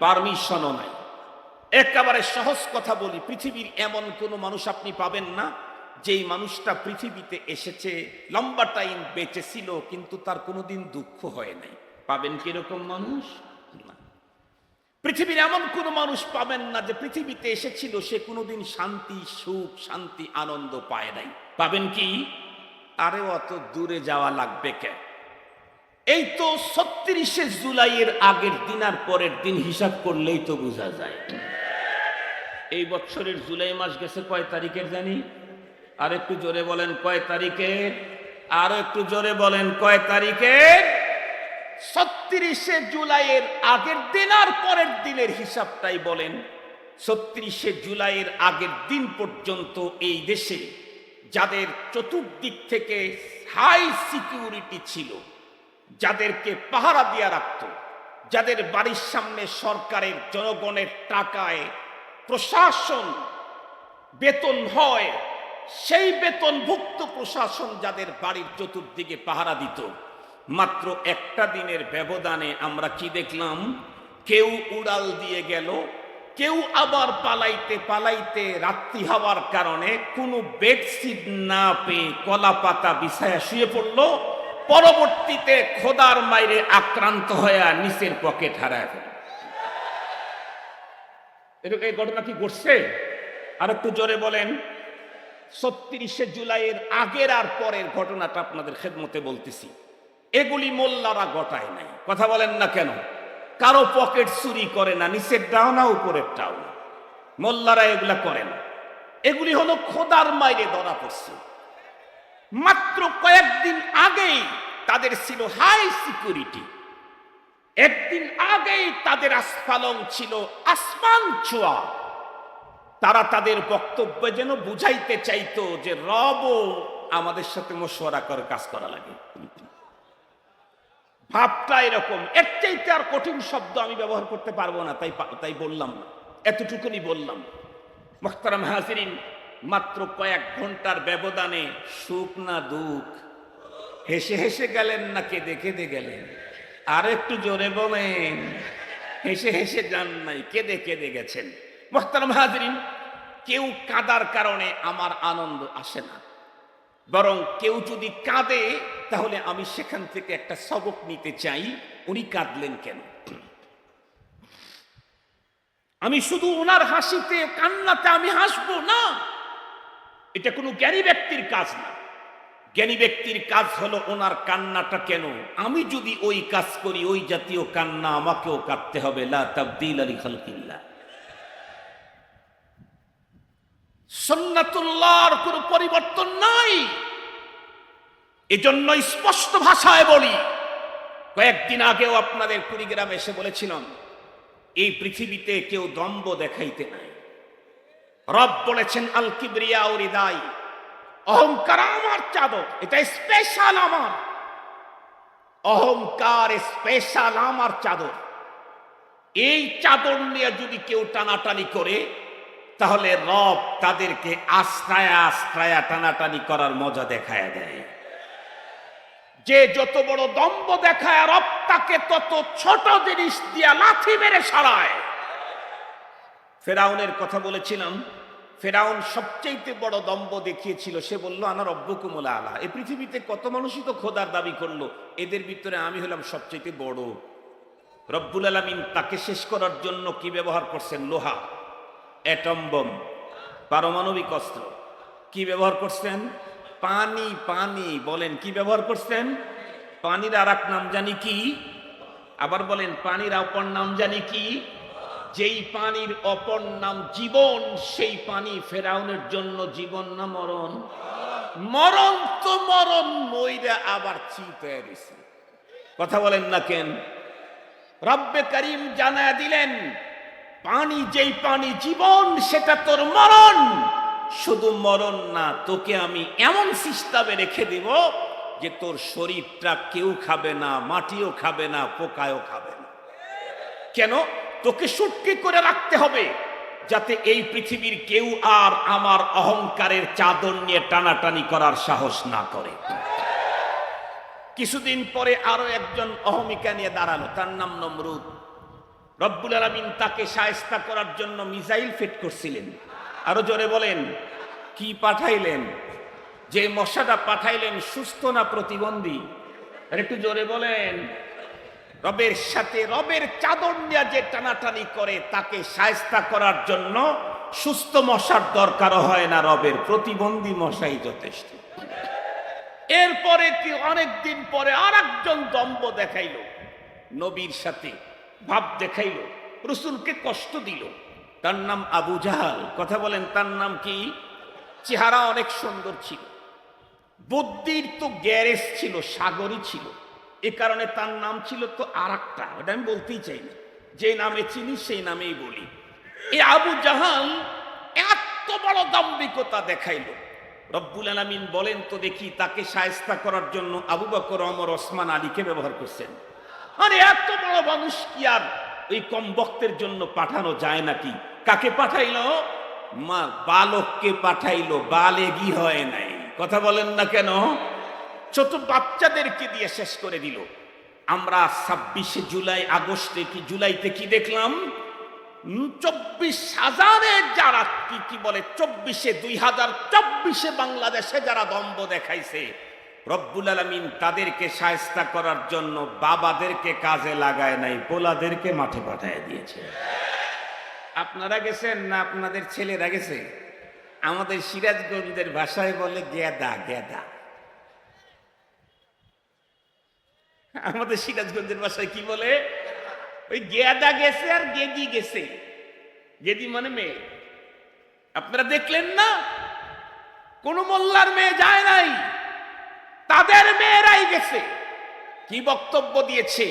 পারমিশনও নাই। একেবারে সহজ কথা বলি, পৃথিবীর এমন কোনো মানুষ আপনি পাবেন না যেই মানুষটা পৃথিবীতে এসেছে, লম্বা টাইম বেঁচে ছিল, কিন্তু তার কোনোদিন দুঃখ হয় নাই। পাবেন কিরকম মানুষ? না। পৃথিবীর এমন কোন মানুষ পাবেন না যে পৃথিবীতে এসেছিল সে কোনোদিন শান্তি, সুখ, শান্তি, আনন্দ পায় নাই। পাবেন কি? আরে অত দূরে যাওয়া লাগবে কে? এই তো ৩৬শে জুলাইয়ের আগের দিন আর পরের দিন হিসাব করলেই তো বোঝা যায়। এই বছরের জুলাই মাস গেছে কয় তারিখের জানি? আর একটু জোরে বলেন কয় তারিখের? আর একটু জোরে বলেন কয় তারিখের? ৩৬শে জুলাইয়ের আগের দিন আর পরের দিনের হিসাবটাই বলেন। ৩৬শে জুলাইয়ের আগের দিন পর্যন্ত এই দেশে যাদের চতুর্দিক থেকে হাই সিকিউরিটি ছিল, যাদেরকে পাহারা দিয়ে রাখত, যাদের বাড়ির সামনে সরকারের জনগণের টাকায় প্রশাসন বেতন হয়, সেই বেতনভুক্ত প্রশাসন যাদের বাড়ির চতুর্দিকে পাহারা দিত, মাত্র একটা দিনের ব্যবধানে আমরা কি দেখলাম? কেউ উড়াল দিয়ে গেল, কেউ আবার পালাইতে পালাইতে রাত্রি হওয়ার কারণে কোনো বেডশিট না পেয়ে কলা পাতা বিছায়া শুয়ে পড়লো, পরবর্তীতে খোদার মাইরে আক্রান্ত হয়ে নিচের পকেট হারায় ফেল। এরকম এই ঘটনা কি ঘটছে? আর একটু জোরে বলেন। ৩৬শে জুলাইয়ের আগের আর পরের ঘটনাটা আপনাদের খেদমতে বলতেছি। এগুলি মোল্লারা ঘটায় নাই। কথা বলেন না কেন? কারো পকেট চুরি করে না, নিচের ডাও না উপরের ডাও না, মোল্লারা এগুলা করে না। এগুলি হলো খোদার মাইরে ধরা পড়ছে। মাত্র কয়েকদিন আগেই তাদের ছিল হাই সিকিউরিটি, একদিন আগেই তাদের আস্ফালন ছিল আসমান ছোঁয়া। তারা তাদের বক্তব্যে যেন বুঝাইতে চাইতো যে রবও আমাদের সাথে মশওয়ারা করে কাজ করা লাগে। ভাবটা এরকম। এর চাইতে আর কঠিন শব্দ আমি ব্যবহার করতে পারবো না, তাই বললাম না, এতটুকুনি বললাম। মুহতারাম হাজিরিন, মাত্র কয়েক ঘন্টার ব্যবধানে সুখ না দুঃখ? হেসে হেসে গেলেন না কেঁদে কেঁদে গেলেন? আর একটু জোরে বলেন। হেসে হেসে যান নাই, কেঁদে কেঁদে গেছেন। মুহতারাম হাজিরিন, কেউ কাঁদার কারণে আমার আনন্দ আসে না, বরং কেউ যদি কাঁদে তাহলে আমি সেখান থেকে একটা সবক নিতে চাই। উনি কাঁদলেন কেন? আমি শুধু ওনার হাসিতে কান্নাতে আমি হাসবো না, এটা কোনো জ্ঞানী ব্যক্তির কাজ না। জ্ঞানী ব্যক্তির কাজ হলো ওনার কান্নাটা কেন, আমি যদি ওই কাজ করি ওই জাতীয় কান্না আমাকেও কাঁদতে হবে। লা তাবদীলা লিখালকিল্লাহ। সুন্নাতুল্লাহর কোনো পরিবর্তন নাই। এজন্য স্পষ্ট ভাষায় বলি, কয়েকদিন আগেও আপনাদের কুড়িগ্রামে এসে বলেছিলাম, এই পৃথিবীতে কেউ দম্ভ দেখাইতে নাই। রব বলেছেন আল কিবরিয়া ও রিদাই, অহংকার আমার চাদর, এটা স্পেশাল আমার অহংকার, স্পেশাল আমার চাদর। এই চাদর নিয়ে যদি কেউ টানাটানি করে তাহলে রব তাদেরকে আশ্রায়া আশ্রায়া টানাটানি করার মজা দেখায় দেয়। যে যত বড় দম্ভ দেখায় রব তাকে তত ছোট জিনিস দিয়া লাথি মেরে সরায়। ফেরাউনের কথা বলেছিলাম, ফেরাউন সবচেয়ে বড় দম্ভ দেখিয়েছিল। সে বলল আনা রব্বুকুমুল আলা। এই পৃথিবীতে কত মানুষই তো খোদার দাবি করলো, এদের ভিতরে আমি হলাম সবচেয়ে বড়। রব্বুল আলামিন তাকে শেষ করার জন্য কি ব্যবহার করছেন? লোহা, অ্যাটম বোম, পারমাণবিক অস্ত্র। কি ব্যবহার করছেন? পানি। পানি বলেন কি ব্যবহার করছেন? পানির আর এক নাম জানি কি? আবার বলেন পানির অপর নাম জানি কি? যেই পানির অপর নাম জীবন, সেই পানি ফেরাউনের জন্য জীবন না মরণ? মরণ তো মরণ, মইরা আবার চিপে দিছে। কথা বলেন না কেন? রব্বে করিম জানায়া দিলেন, পানি যেই পানি জীবন, সেটা তোর মরণ। শুধু মরণ না, তোকে আমি এমন সিস্টেমে রেখে দেব যে তোর শরীরটা কেউ খাবে না, মাটিও খাবে না, পোকায়ও খাবে না। কেন? তোকে সুটকি করে রাখতে হবে যাতে এই পৃথিবীর কেউ আর আমার অহংকারের চাদর নিয়ে টানাটানি করার সাহস না করে। কিছুদিন পরে আরো একজন অহমিকা নিয়ে দাঁড়ালো, তার নাম নমরুদ। রব্বুল আলামিন তাকে শায়েস্তা করার জন্য মিসাইল ফিট করছিলেন। আরো জোরে বলেন, কি পাঠাইলেন? যে মশাটা পাঠাইলেন সুস্থ না প্রতিবন্ধী? আর একটু জোরে বলেন। রবের সাথে রবের চাদর নিয়ে যে টানাটানি করে তাকে শায়েস্তা করার জন্য সুস্থ মশার দরকারও হয় না, রবের প্রতিবন্ধী মশাই যথেষ্ট। এরপরে কি অনেকদিন পরে আর একজন দম্ভ দেখাইল, নবীর সাথে ভাব দেখাইল, রসুলকে কষ্ট দিল। তার নাম আবু জাহাল। কথা বলেন, তার নাম কি? চেহারা অনেক সুন্দর ছিল, বুদ্ধির তো গ্যারেজ ছিল, সাগরই ছিল। এ কারণে তার নাম ছিল তো আর একটা, ওটা আমি বলতেই চাই না, যে নামে চিনি সেই নামেই বলি। এই আবু জাহাল এত বড় দাম্ভিকতা দেখাইল। রব্বুল আলামিন বলেন তো দেখি, তাকে শায়েস্তা করার জন্য আবু বকর, ওমর, ওসমান, আলীকে ব্যবহার করছেন। আরে এত বড় মানুষ কি আর ওই কম বক্তের জন্য পাঠানো যায় নাকি? কাকে পাঠাইলো? মা বালককে পাঠাইলো, বালেগি হয় নাই। কথা বলেন না কেন? ছোট বাচ্চাদেরকে দিয়ে শেষ করে দিল। আমরা 26শে জুলাই, আগস্টে কি জুলাইতে কি দেখলাম? 24,000 যারা কি বলে 2024 বাংলাদেশে যারা দম্ভ দেখাইছে, রব্বুল আলামিন তাদেরকে শায়েস্তা করার জন্য বাবাদেরকে কাজে লাগায় নাই, পোলাদেরকে মাঠে পাঠিয়ে দিয়েছে। আপনারা গেছেন না আপনাদের ছেলেরা গেছে? আমাদের সিরাজগঞ্জের ভাষায় বলে গেদা গেদা। আমাদের সিরাজগঞ্জের ভাষায় কি বলে? ওই গেদা গেছে আর গেদি গেছে। গেদি মানে মেয়ে। আপনারা দেখলেন না, কোন মোল্লার মেয়ে যায় নাই, তাদের মেয়েরাই গেছে। কি বক্তব্য দিয়েছে?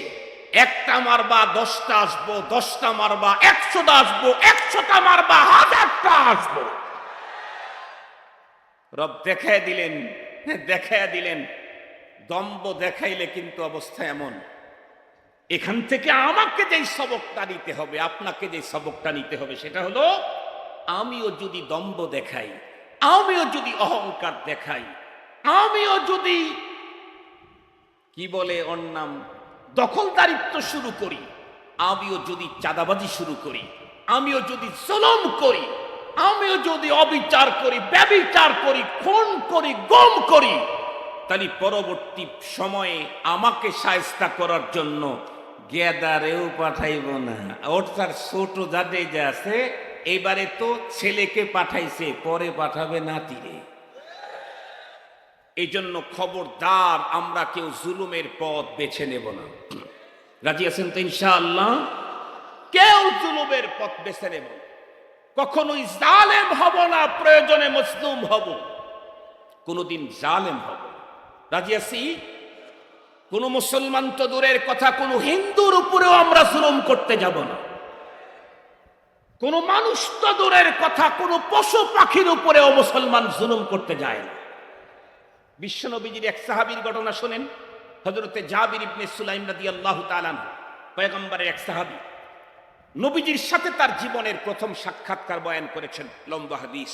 1টা মারবা 10টা আসবো, 10টা মারবা 100টা আসবো, 100টা মারবা 1000টা আসবো। রব দেখায় দিলেন, দেখায় দিলেন। দম্ভ দেখাইলে কিন্তু অবস্থা এমন। এখান থেকে আমাকে যেই সবকটা নিতে হবে, আপনাকে যে সবকটা নিতে হবে, সেটা হলো, আমিও যদি দম্ভ দেখাই, আমিও যদি অহংকার দেখাই, আমিও যদি কি বলে ওর নাম দখলদারিত্ব শুরু করি, আমিও যদি চাঁদাবাজি শুরু করি, আমিও যদি জুলুম করি, আমিও যদি অবিচার করি, ব্যভিচার করি, খুন করি, গুম করি, তাহলে পরবর্তী সময়ে আমাকে শায়েস্তা করার জন্য গেদারেও পাঠাইব না। ওর তার ছোট জাদে যে আছে, এবারে তো ছেলেকে পাঠাইছে, পরে পাঠাবে নাতিরে। এই জন্য খবরদার, আমরা কেউ জুলুমের পথ বেছে নেব না। রাজি আছেন তো ইনশাআল্লাহ? কেউ জুলুমের পথ বেছে নেব, কখনোই জালেম হব না। প্রয়োজনে মজলুম হব, কোনদিন জালেম হব। রাজি আছি? কোন মুসলমান তো দূরের কথা, কোন হিন্দুর উপরেও আমরা জুলুম করতে যাব না। কোন মানুষ তো দূরের কথা, কোন পশু পাখির উপরেও মুসলমান জুলুম করতে যায় না। বিশ্বনবীজির এক সাহাবীর ঘটনা শোনেন। হযরতে জাবির ইবনে সুলাইম রাদিয়াল্লাহু তাআলা আনহু, পয়গম্বরের এক সাহাবী, নবীজির সাথে তার জীবনের প্রথম সাক্ষাৎকার বয়ান করেছেন, লম্বা হাদিস।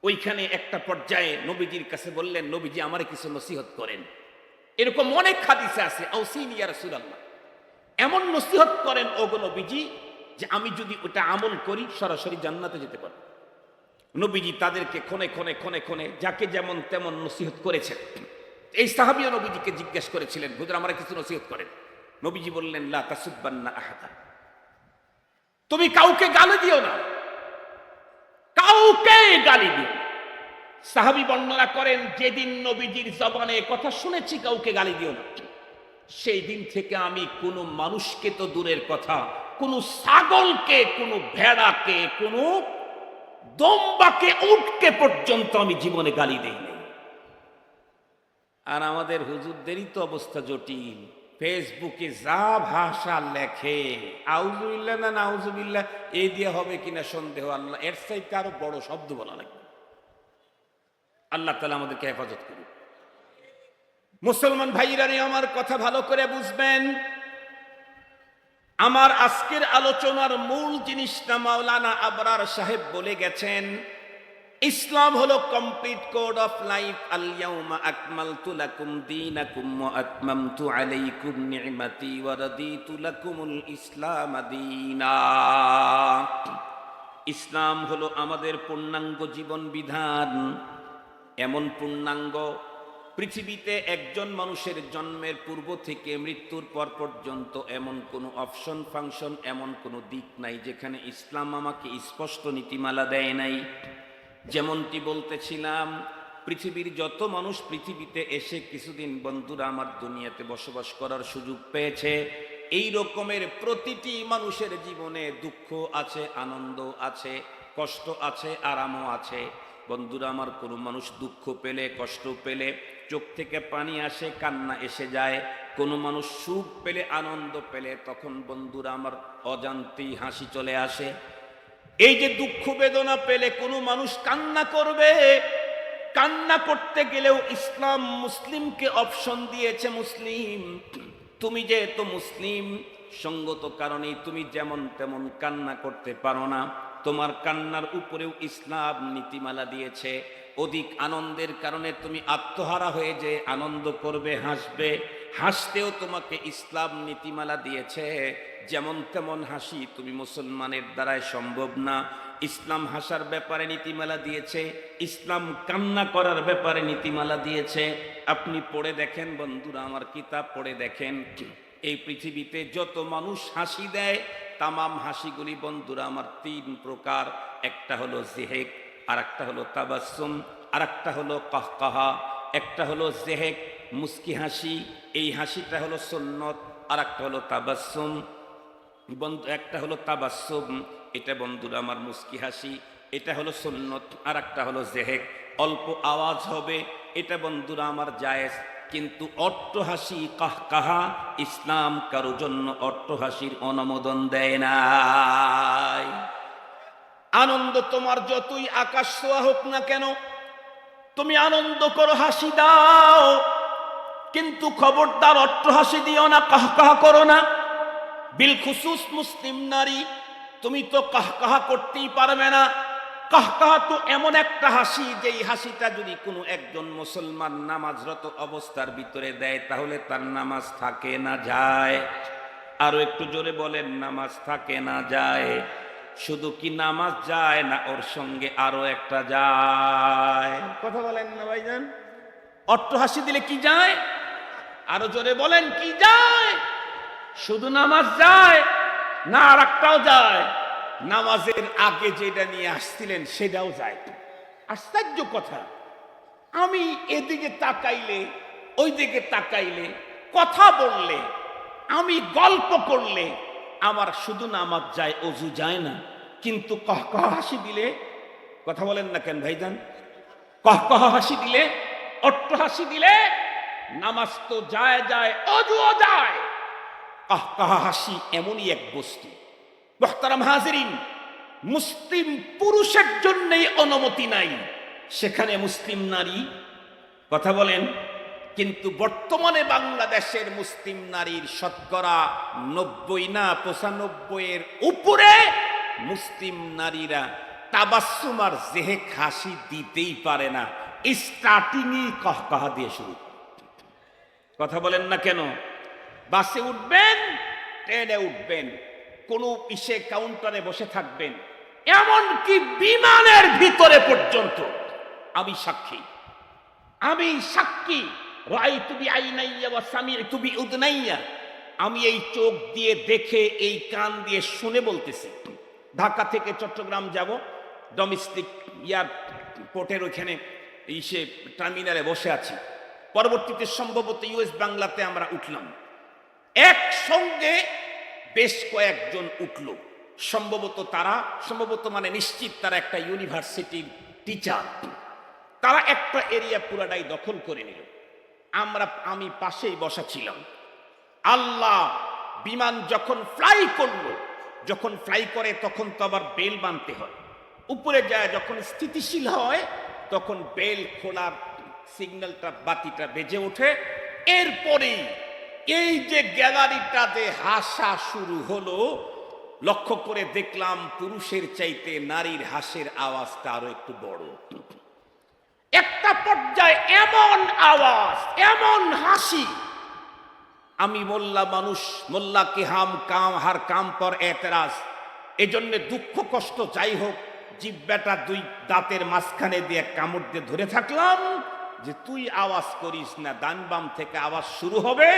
ওইখানে একটা পর্যায়ে নবীজির কাছে বললেন, নবীজি আমারে কিছু নসিহত করেন। এরকম অনেক হাদিসে আছে, আউসিনি ইয়া রাসূলুল্লাহ, এমন নসিহত করেন ওগো নবীজি, যে আমি যদি ওটা আমল করি সরাসরি জান্নাতে যেতে পারব। নবীজি তাদেরকে ক্ষণে ক্ষণে ক্ষণে ক্ষণে যাকে যেমন তেমন নসিহত করেছেন। এই সাহাবীও নবীজিকে জিজ্ঞেস করেছিলেন, হুজুর আমারে কিছু নসিহত করেন। নবীজি বললেন, লা তাসুব্বান্না আহাদা, তুমি কাউকে গালি দিও না, কাউকে গালি দিও না। সাহাবী বর্ণনা করেন, যেদিন নবীজির জবানে কথা শুনেছি কাউকে গালি দিও না, সেই দিন থেকে আমি কোনো মানুষকে তো দূরের কথা, কোনো ছাগলকে, কোনো ভেড়াকে, কোনো দম্বাকে, উটকে পর্যন্ত আমি জীবনে গালি দেই নাই। আর আমাদের হুজুরদেরই তো অবস্থা জটিল। ফেসবুকে যা ভাষা লেখে, আউযুবিল্লাহ না নাউযুবিল্লাহ, এই দিয়ে হবে কিনা সন্দেহ। আল্লাহ এর চাইতে আরো বড় শব্দ বলা লাগবে। আল্লাহ তাআলা আমাদেরকে হেফাজত করুন। মুসলমান ভাইরা, আমার কথা ভালো করে বুঝবেন। আমার আজকের আলোচনার মূল জিনিসটা মাওলানা আবরার সাহেব বলে গেছেন, ইসলাম হলো কমপ্লিট কোড অফ লাইফ। আল ইয়াউমা আকমালতু লাকুম দীনাকুম ওয়া আতমামতু আলাইকুম নি'মাতি ওয়া রাদিতু লাকুমুল ইসলাম দীনা। ইসলাম হলো আমাদের পূর্ণাঙ্গ জীবন বিধান। এমন পূর্ণাঙ্গ পৃথিবীতে একজন মানুষের জন্মের পূর্ব থেকে মৃত্যুর পর পর্যন্ত এমন কোনো অপশন ফাংশন, এমন কোনো দিক নাই যেখানে ইসলাম আমাকে স্পষ্ট নীতিমালা দেয় নাই। যেমনটি বলতেছিলাম, পৃথিবীর যত মানুষ পৃথিবীতে এসে কিছুদিন বন্ধুরা আমার দুনিয়াতে বসবাস করার সুযোগ পেয়েছে, এই রকমের প্রতিটি মানুষের জীবনে দুঃখ আছে, আনন্দ আছে, কষ্ট আছে, আরামও আছে। বন্ধুরা আমার, কোনো মানুষ দুঃখ পেলে, কষ্ট পেলে চোখ থেকে পানি আসে, কান্না এসে যায়। কোনো মানুষ সুখ পেলে, আনন্দ পেলে তখন বন্ধুরা আমার অজান্তেই হাসি চলে আসে। এই যে দুঃখ বেদনা পেলে কোনো মানুষ কান্না করবে, কান্না করতে গেলেও ইসলাম মুসলিমকে অপশন দিয়েছে। মুসলিম, তুমি যেহেতু মুসলিম, সঙ্গত কারণেই তুমি যেমন তেমন কান্না করতে পারো না। তোমার কান্নার উপরেও ইসলাম নীতিমালা দিয়েছে। অধিক আনন্দের কারণে তুমি আত্মহারা হয়ে যে আনন্দ করবে, হাসবে, হাসতেও তোমাকে ইসলাম নীতিমালা দিয়েছে। যেমন তেমন হাসি তুমি মুসলমানের দ্বারাই সম্ভব না। ইসলাম হাসার ব্যাপারে নীতিমালা দিয়েছে, ইসলাম কান্না করার ব্যাপারে নীতিমালা দিয়েছে। আপনি পড়ে দেখেন বন্ধুরা আমার, কিতাব পড়ে দেখেন, এই পৃথিবীতে যত মানুষ হাসি দেয় তামাম হাসিগুলি বন্ধুরা আমার তিন প্রকার। একটা হলো জেহেক, আর একটা হলো তাবাসসুম, আর একটা হলো কাহকাহা। একটা হলো জেহেক, মুস্কি হাসি, এই হাসিটা হলো সুন্নত। আর একটা হলো তাবাসসুম, একটা হলো তাবাসসুম, এটা বন্ধুরা আমার মুস্কি হাসি, এটা হলো সুন্নত। আর একটা হলো জেহেক, অল্প আওয়াজ হবে, এটা বন্ধুরা আমার জায়েজ। কিন্তু অট্টহাসি, কাহকাহা, ইসলাম কারো জন্য অট্টহাসির অনুমোদন দেয় নাই। আনন্দ তোমার যতই আকাশ ছোঁয়া হোক না কেন, তুমি আনন্দ করো, হাসি দাও, কিন্তু খবরদার অট্টহাসি দিও না, কাহকাহা করো না। বিলখুসুস মুসলিম নারী, তুমি তো কাহকাহা করতেই পারবে না। কাহকাহা তো এমন একটা হাসি, যেই হাসিটা যদি কোনো একজন মুসলমান নামাজরত অবস্থার ভিতরে দেয় তাহলে তার নামাজ থাকে না যায়। আরো একটু জোরে বলেন, নামাজ থাকে না যায়। শুধু কি নামাজ যায় না, ওর সঙ্গে আরো একটা যায়। কথা বলেন না ভাইজান? অট্টহাসি দিলে কি যায়? আরো জোরে বলেন, কি যায়? শুধু নামাজ যায় না, আর একটাও যায়। নামাজের আগে যেটা নিয়ে আসছিলেন সেটাও যায়। আশ্চর্য কথা, আমি এদিকে তাকাইলে, ওই দিকে তাকাইলে, কথা বললে, আমি গল্প করলে আমার শুধু নামাজ যায়, অজু যায় না। কিন্তু কহকহ হাসি দিলে, কথা বলেন না কেন ভাইজান? কহকহ হাসি দিলে, অট্টহাসি দিলে নামাজ তো যায় যায়, অজুও যায়। কহকহ হাসি এমনই এক বস্তু, মুহতারাম হাজিরিন, মুসলিম পুরুষের জন্যই অনুমতি নাই, সেখানে মুসলিম নারী, কথা বলেন। কিন্তু বর্তমানে বাংলাদেশের মুসলিম নারীর শতকরা 90 না 95-এর উপরে মুসলিম নারীরা তাবাসসুম আর জেহেক হাসি দিতেই পারে না। স্টার্টিংই কহকহা দিয়ে শুরু। কথা বলেন না কেন? বাসে উঠবেন, ট্রেনে উঠবেন, কোনো ইসে কাউন্টারে বসে থাকবেন, এমনকি বিমানের ভিতরে পর্যন্ত আমি সাক্ষী, আমি সাক্ষী। রাআইতু বিআইনাইয়া ওয়া সামি'তু বিউদনাইয়া, আমি এই চোখ দিয়ে দেখে, এই কান দিয়ে শুনে বলতেছি। ঢাকা থেকে চট্টগ্রাম যাব, ডোমেস্টিক এয়ারপোর্টের ওইখানে ইসে টার্মিনালে বসে আছি। পরবর্তীতে সম্ভবত ইউএস বাংলাতে আমরা উঠলাম, একসঙ্গে বেশ কয়েকজন উঠল। সম্ভবত মানে নিশ্চিত তারা একটা ইউনিভার্সিটির টিচার। তারা একটা এরিয়া পুরাটাই দখল করে নিল। আমি পাশেই বসা ছিলাম। আল্লাহ, বিমান যখন ফ্লাই করলো, যখন ফ্লাই করে তখন তো আবার বেল বাঁধতে হয়। উপরে যায় যখন স্থিতিশীল হয় তখন বেল খোলার সিগন্যালটা, বাতিটা বেজে ওঠে। এরপরেই এই যে গ্যালারিটাতে হাসা শুরু হলো, লক্ষ্য করে দেখলাম পুরুষের চাইতে নারীর হাসির আওয়াজটা আরো একটু বড়। একটা পর্যায়ে এমন আওয়াজ, এমন হাসি, আমি মোল্লা মানুষ, মোল্লা কি হার কাম পর এতরাজ, এজন্য দুঃখ কষ্ট যাই হোক জিহ্বাটা দুই দাঁতের মাঝখানে দিয়ে কামড় দিয়ে ধরে থাকলাম যে তুই আওয়াজ করিস না, ডান বাম থেকে আওয়াজ শুরু হবে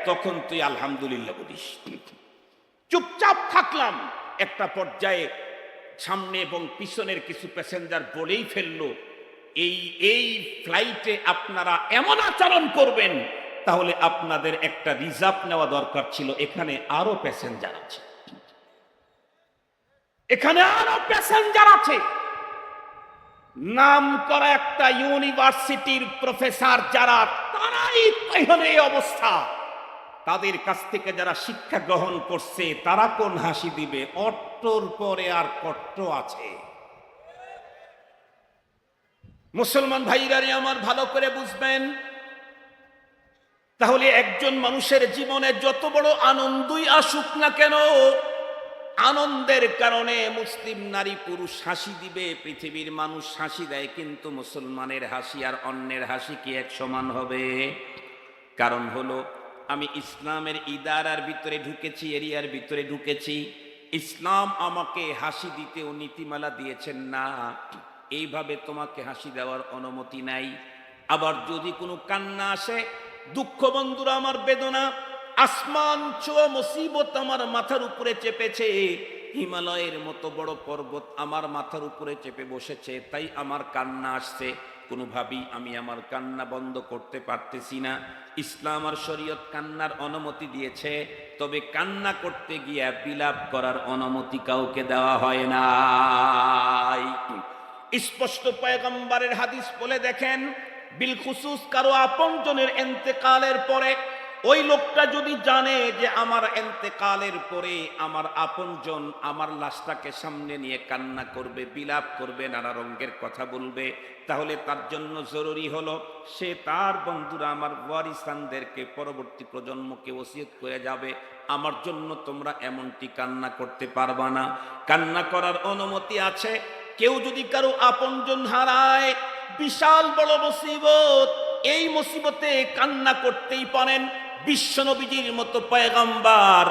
তখন তুই আলহামদুলিল্লাহ বলিস। চুপচাপ থাকলাম। একটা পর্যায়ে সামনে এবং পিছনের কিছু প্যাসেঞ্জার বলেই ফেললো, এই ফ্লাইটে আপনারা এমন আচরণ করবেন তাহলে আপনাদের একটা রিজার্ভ নেওয়া দরকার ছিল, এখানে আরো প্যাসেঞ্জার আছে, এখানে আরো প্যাসেঞ্জার আছে। নাম করা একটা ইউনিভার্সিটির প্রফেসর যারা, তারাই এখানে এই অবস্থা। তাদের কাছ থেকে যারা শিক্ষা গ্রহণ করছে তারা কোন হাসি দিবে? অট্টর পরে আর কট্ট আছে। মুসলমান ভাইরা আমার ভালো করে বুঝবেন, তাহলে একজন মানুষের জীবনে যত বড় আনন্দই আসুক না কেন, আনন্দের কারণে মুসলিম নারী পুরুষ হাসি দিবে, পৃথিবীর মানুষ হাসি দেয়, কিন্তু মুসলমানের হাসি আর অন্যের হাসি কি এক সমান হবে? কারণ হলো আমি ইসলামের ইদারার ভিতরে ঢুকেছি, এরিয়ার ভিতরে ঢুকেছি। ইসলাম আমাকে হাসি দিতেও নীতিমালা দিয়েছেন না, এইভাবে তোমাকে হাসি দেওয়ার অনুমতি নাই। আবার যদি কোনো কান্না আসে, দুঃখ বন্ধুরা আমার, বেদনা, আসমান ছোঁয়া মুসিবত আমার মাথার উপরে চেপেছে, হিমালয়ের মতো বড় পর্বত আমার মাথার উপরে চেপে বসেছে, তাই আমার কান্না আসছে। কোনোভাবেই আমি আমার কান্না বন্ধ করতে পারতেছি না। ইসলাম আর শরীয়ত কান্নার অনুমতি দিয়েছে, তবে কান্না করতে গিয়ে বিলাপ করার অনুমতি কাউকে দেওয়া হয় না। স্পষ্ট পয়গম্বরের হাদিস বলে দেখেন, বিল খুসুস কারো আপনজনের ইন্তেকালের পরে ওই লোকটা যদি জানে যে আমার ইন্তেকালের পরে আমার আপনজন আমার লাশটাকে সামনে নিয়ে কান্না করবে, বিলাপ করবে, নানা রঙের কথা বলবে, তাহলে তার জন্য জরুরি হলো সে তার বন্ধুরা আমার ওয়ারিসানদেরকে, পরবর্তী প্রজন্মকে ওসিয়ত করে যাবে, আমার জন্য তোমরা এমনটি কান্না করতে পারবা না। কান্না করার অনুমতি আছে। কেউ যদি কারো আপনজন হারায়, বিশাল বড় মুসিবত, এই মুসিবতে কান্না করতেই পারেন। বিশ্বনবীজির মতো পয়গম্বর,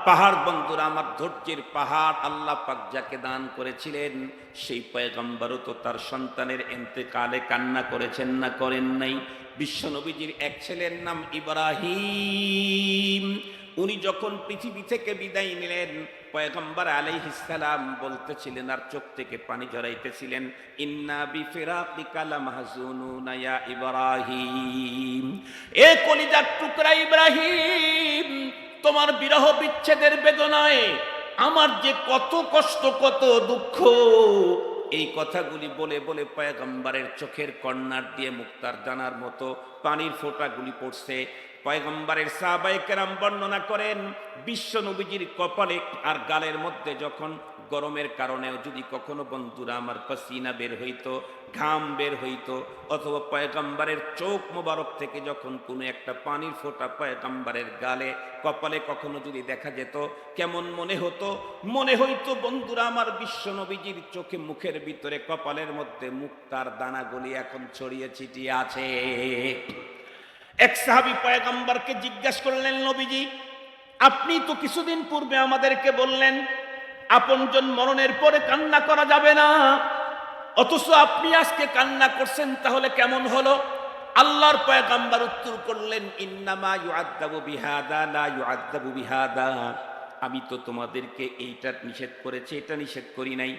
পাহাড় বন্ধুরা আমার, ধৈর্যের পাহাড় আল্লাহ পাক যাকে দান করেছিলেন, সেই পয়গম্বরও তো তার সন্তানের ইন্তেকালে কান্না করেছেন না করেন নাই? বিশ্বনবীজির এক ছেলের নাম ইব্রাহিম, উনি যখন পৃথিবী থেকে বিদায় নিলেন, পয়গম্বর আলাইহিস সালাম বলতেছিলেন আর চোখ থেকে পানি ঝরাইতেছিলেন, ইন্না বিফিরাকিকা লামাহজুনুনা ইয়া ইব্রাহিম, এ কলিজার টুকরা ইব্রাহিম, তোমার বিরহ বিচ্ছেদের বেদনায় আমার যে কত কষ্ট, কত দুঃখ। এই কথাগুলি বলে বলে পয়গম্বরের চোখের কর্নার দিয়ে মুক্তার দানার মতো পানির ফোঁটাগুলি পড়ছে। পয়গম্বরের সাহাবায়ে কেরাম বর্ণনা করেন, বিশ্ব নবীজির কপালে আর গালের মধ্যে যখন গরমের কারণেও যদি কখনো বন্ধুরা আমার পাসিনা বের হইতো, ঘাম বের হইতো, অথবা পয়গম্বরের চোখ মোবারক থেকে যখন কোনো একটা পানির ফোঁটা পয়গম্বরের গালে, কপালে কখনো যদি দেখা যেত, কেমন মনে হতো? মনে হইতো বন্ধুরা আমার বিশ্ব নবীজির চোখে, মুখের ভিতরে, কপালের মধ্যে মুক্তার দানাগুলি এখন ছড়িয়ে ছিটিয়ে আছে। এক সাহাবী পয়গম্বরকে জিজ্ঞাসা করলেন, নবীজি আপনি তো কিছুদিন পূর্বে আমাদেরকে বললেন আপনজন মরণের পরে কান্না করা যাবে না, অথচ আপনি আজকে কান্না করছেন, তাহলে কেমন হলো? আল্লাহর পয়গম্বর উত্তর করলেন, ইন্নামা ইউআদ্দাবু বিহাদা লা ইউআদ্দাবু বিহাদা, আমি তো তোমাদেরকে এইটা নিষেধ করেছি, এটা নিষেধ করি নাই।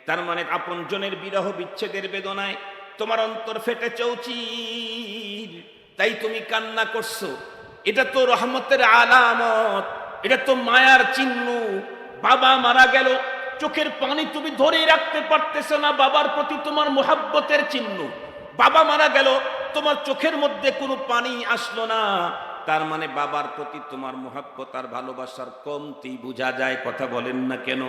তার মানে আপনজনের বিরহ বিচ্ছেদের বেদনায় তোমার অন্তর ফেটে চৌচির, তাই তুমি কান্না করছো। এটা তো রহমতের আলামত, এটা তো মায়ার চিহ্ন। বাবা মারা গেল, চোখের পানি তুমি ধরে রাখতে পারতেছ না, বাবার প্রতি তোমার মুহাব্বতের চিহ্ন। বাবা মারা গেল, তোমার চোখের মধ্যে কোনো পানি আসলো না, তার মানে বাবার প্রতি তোমার মুহাব্বত আর ভালোবাসার কমতি বোঝা যায়। কথা বলেন না কেন?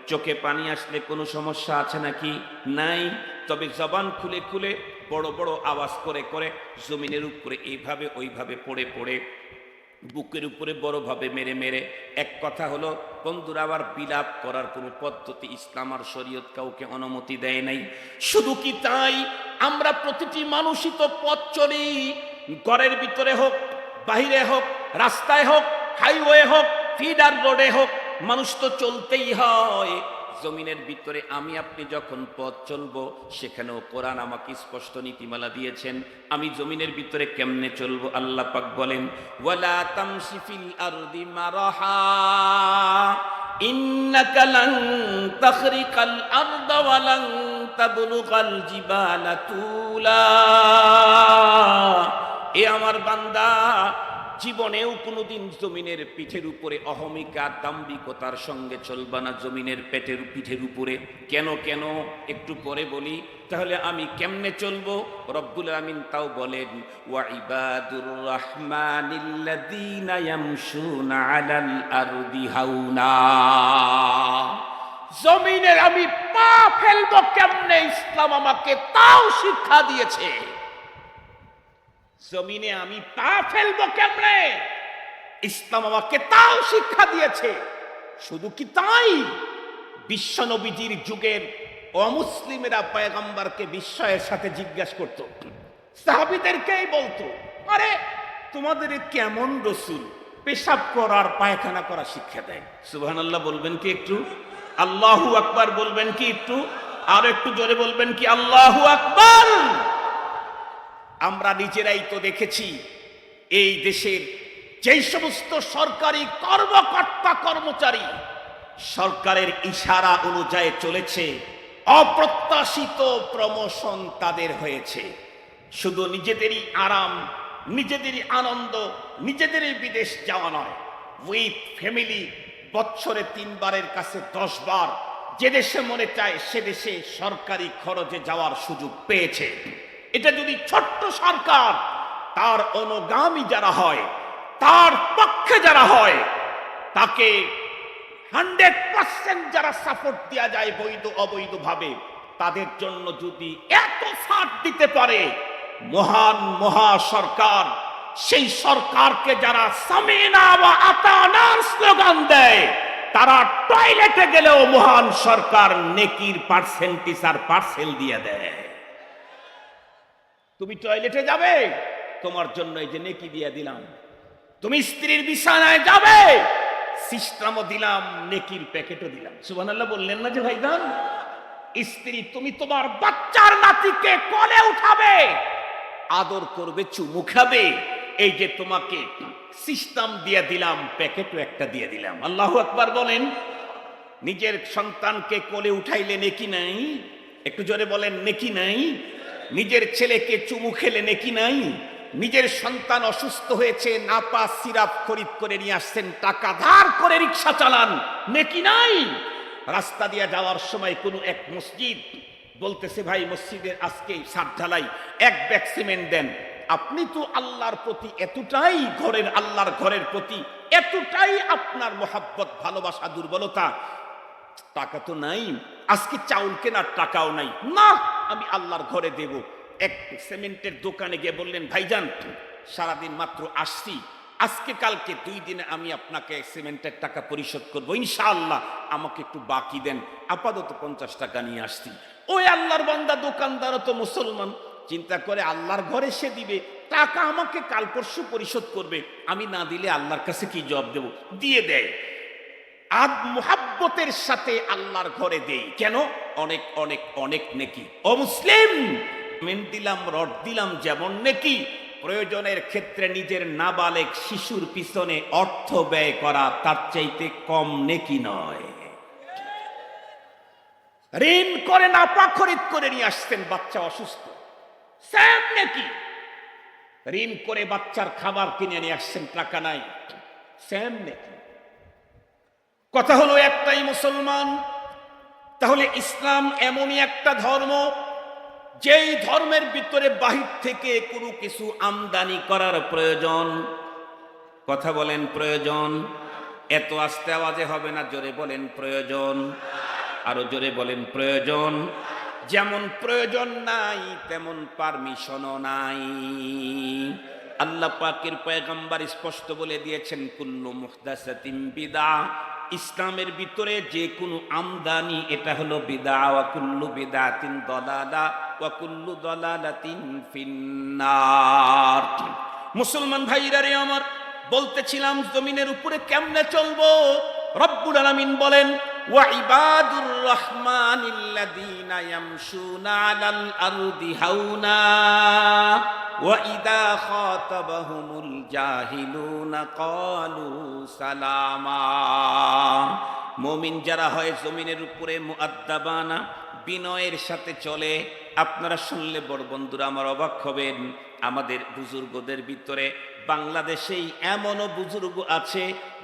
চোখে পানি আসলে কোনো সমস্যা আছে নাকি? নাই। তবে জবান খুলে খুলে, বড় বড় আওয়াজ করে করে, জমিনের উপরে এইভাবে ওইভাবে পড়ে পড়ে, বুকের উপরে বড়ভাবে মেরে মেরে, এক কথা হলো বন্ধুরা আবার বিলাপ করার কোনো পদ্ধতি ইসলাম আর শরীয়ত কাউকে অনুমতি দেয় নাই। শুধু কি তাই, আমরা প্রতিটি মানুষই তো পথ চলি, ঘরের ভিতরে হোক, বাহিরে হোক, রাস্তায় হোক, হাইওয়ে হোক, ফিডার রোডে হোক, মানুষ তো চলতেই হয়। জমিনের ভিতরে আমি আপনি যখন পথ চলবো, সেখানেও কোরআন আমাকে স্পষ্ট নীতিমালা দিয়েছেন। আমি জমিনের ভিতরে কেমনে চলবো, আল্লাহ পাক বলেন, ওয়ালা তামশি ফিল আরদি মারাহা ইন্নাকা লান তাখরিকাল আরদা ওয়া লান তাবলুগাল জিবালা তুলা। এ আমার বান্দা, জীবনেও কোনোদিন জমিনের পিঠের উপরে অহমিকা দাম্ভিকতার সঙ্গে চলবা না, জমিনের পিঠের উপরে। কেন কেন একটু পরে বলি। তাহলে আমি কেমনে চলবো? রব্বুল আমিন তাও বলেন, ওয়া ইবাদুর রাহমানিল্লাযীনা ইয়ামশুনা আলাল আরদি হাওনা। জমিনের আমি পা ফেলবো কেমনে, ইসলাম আমাকে তাও শিক্ষা দিয়েছে। জমিনে আমি পা ফেলবো কেমনে, ইসলাম আমাকে তাও শিক্ষা দিয়েছে। শুধু কি তাই, বিশ্বনবীজির যুগের অমুসলিমেরা পয়গম্বরকে বিস্ময়ের সাথে জিজ্ঞাসা করত, সাহাবীদেরকেই বলতো, আরে তোমাদের কেমন রসুল পেশাব করার পায়খানা করা শিক্ষা দেয়? সুবহানাল্লাহ বলবেন কি একটু? আল্লাহু আকবার বলবেন কি একটু? আর একটু জোরে বলবেন কি আল্লাহু আকবার? আমরা নিজেরাই তো দেখেছি, এই দেশের যেই সমস্ত সরকারি কর্মকর্তা কর্মচারী সরকারের ইশারা অনুযায়ী চলেছে, অপ্রত্যাশিত প্রমোশন তাদের হয়েছে। শুধু নিজেদেরই আরাম, নিজেদেরই আনন্দ, নিজেদেরই বিদেশ যাওয়া নয়, উইথ ফ্যামিলি বছরে 3 বারের কাছে 10 বার যে দেশে মনে চায় সে দেশে সরকারি খরচে যাওয়ার সুযোগ পেয়েছে। এটা যদি ছোট্ট সরকার, তার অনুগামী যারা হয়, তার পক্ষে যারা হয়, তাকে 100% যারা সাপোর্ট দেওয়া যায় বৈধ অবৈধ ভাবে, তাদের জন্য যদি এত ছাড় দিতে পারে মহান মহা সরকার, সেই সরকারকে যারা সামিনা ওয়া আতানার স্লোগান দেয়, তারা টয়লেটে গেলেও মহান সরকার নেকির পার্সেন্টেজ আর পার্সেল দিয়ে দেয়। তুমি টয়লেটে যাবে, তোমার জন্য এই যে নেকি দিয়ে দিলাম। তুমি স্ত্রীর বিছানায় যাবে, সিস্টেমও দিলাম, নেকির প্যাকেটও দিলাম। সুবহানাল্লাহ বললেন না যে ভাইজান? স্ত্রী, তুমি তোমার বাচ্চার নাতিকে কোলে উঠাবে, আদর করবে, চুমু খাবে, এই যে তোমাকে সিস্টেম দিয়ে দিলাম, প্যাকেটও একটা দিয়ে দিলাম। আল্লাহু আকবার বলেন। নিজের সন্তানকে কোলে উঠাইলে নেকি নাই? একটু জোরে বলেন, নেকি নাই? নিজের ছেলেকে চুমু খেলে নেকি নাই? নিজের সন্তান অসুস্থ হয়েছে, নাপা সিরাপ খরিদ করে নিয়ে আসছেন, টাকা ধার করে রিক্সা চালান, নেকি নাই? রাস্তা দিয়ে যাওয়ার সময় কোনো এক মসজিদ বলতেছে, ভাই মসজিদের আজকে ছাদ ঢালাই, 1 ব্যাগ সিমেন্ট দেন। আপনি তো আল্লাহর প্রতি এতটাই, ঘরের আল্লাহর ঘরের প্রতি এতটাই আপনার মোহাব্বত, ভালোবাসা, দুর্বলতা, টাকা তো নাই, আজকে চাউল কেনার টাকাও নাই, না আমি আল্লাহর ঘরে দেব। এক সিমেন্টের দোকানে গিয়ে বললেন, ভাইজান সারাদিন মাত্র আসছি, আজকে কালকে 2 দিনে আমি আপনাকে সিমেন্টের টাকা পরিশোধ করবো ইনশাআল্লাহ, আমাকে একটু বাকি দেন, আপাতত 50 টাকা নিয়ে আসছি। ওই আল্লাহর বান্দা দোকানদারও তো মুসলমান, চিন্তা করে আল্লাহর ঘরে সে দিবে, টাকা আমাকে কাল পরশু পরিশোধ করবে, আমি না দিলে আল্লাহর কাছে কি জবাব দেব? দিয়ে দেয়। আদ মুহাব্বতের সাথে আল্লাহর ঘরে দেই, কেন? অনেক অনেক অনেক নেকি। ও মুসলিম, মেন দিলাম, রড দিলাম, যেমন নেকি, প্রয়োজনের ক্ষেত্রে নিজের নাবালেগ শিশুর পিছনে অর্থ ব্যয় করা তার চাইতে কম নেকি নয়। ঋণ করে নাপা খরিদ করে নিয়ে আসছেন, বাচ্চা অসুস্থ, সেম নেকি। ঋণ করে বাচ্চার খাবার কিনে নিয়ে আসছেন, টাকা নাই, সেম নেকি। কথা হলো একটাই, মুসলমান। তাহলে ইসলাম এমনই একটা ধর্ম, যেই ধর্মের ভিতরে বাহির থেকে কোনো কিছু আমদানি করার প্রয়োজন, কথা বলেন প্রয়োজন, এত আস্তে আওয়াজে হবে না, জোরে বলেন প্রয়োজন, আরো জোরে বলেন প্রয়োজন। যেমন প্রয়োজন নাই তেমন পারমিশনও নাই। আল্লাহ পাকের পয়গম্বর স্পষ্ট বলে দিয়েছেন, কুল্লু মুহদাসাতিন বিদআহ, ইসলামের ভিতরে যে কোনো আমদানি এটা হলো বিদআ, ওয়া কুল্লু বিদআতিন দালালা ওয়া কুল্লু দালালাতিন ফিন্নার। মুসলমান ভাইরা রে আমার, বলতেছিলাম জমিনের উপরে কেমনে চলবো? রব্বুল আলামিন বলেন ওয়া ইবাদুর রহমানিল্লাযীনা ইয়ামশুনা আলাল আরদি হাওনা ওয়া ইযা খাতাবাহুমুল জাহিলুনা ক্বালু সালামা। মুমিন যারা হয় জমিনের উপরে মুআদ্দাবানা, বিনয়ের সাথে চলে। আপনারা শুনলে বড় বন্ধুরা আমার অবাক হবেন, আমাদের বুজুর্গদের ভিতরে বাংলাদেশেই এমনও বুজুর্গ আছে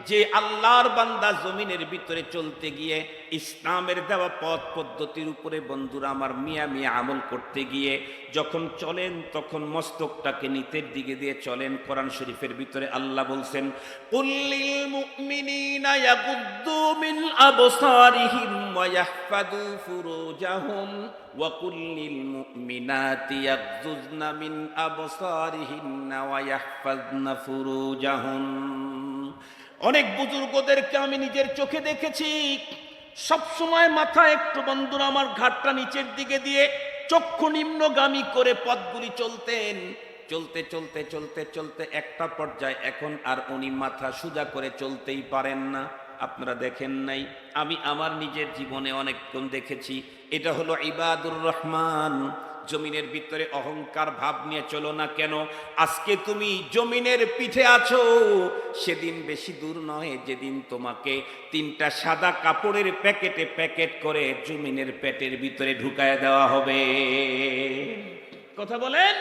যে আল্লাহর বান্দা জমিনের ভিতরে চলতে গিয়ে ইসলামের দেওয়া পথ পদ্ধতির উপরে বন্ধুরা আমার মিয়া মিয়া আমল করতে গিয়ে যখন চলেন তখন মস্তকটাকে নিচের দিকে দিয়ে চলেন। কোরআন শরীফের ভিতরে আল্লাহ বলছেন কুল্লিল মুমিনিনা ইয়াগুদ্দু মিন আবসারিহিম ওয়া ইয়াহফাযু ফুরুজাহুম ওয়া কুল্লিল মুমিনাতি ইয়াগযুযনা মিন আবসারিহিন্না ওয়া ইয়াহফাযনা ফুরুজাহুম। অনেক বুজুর্গদেরকে আমি নিজের চোখে দেখেছি, সব সময় মাথা একটু বন্ধুরা আমার ঘাটটা নিচের দিকে দিয়ে চক্ষু নিম্নগামী করে পথগুলি চলতেন। চলতে চলতে চলতে চলতে একটা পর্যায়ে এখন আর উনি মাথা সোজা করে চলতেই পারেন না। আপনারা দেখেন নাই, আমি আমার নিজের জীবনে অনেকক্ষণ দেখেছি। এটা হলো ইবাদুর রহমান। জমিনের ভিতরে অহংকার ভাব নিয়ে চলো না কেন। আজকে তুমি জমিনের পিঠে আছো, সেদিন বেশি দূর নয় যেদিন তোমাকে 3টা সাদা কাপড়ের প্যাকেটে প্যাকেট করে জমিনের পেটের ভিতরে ঢুকায় দেওয়া হবে। কথা বলেন,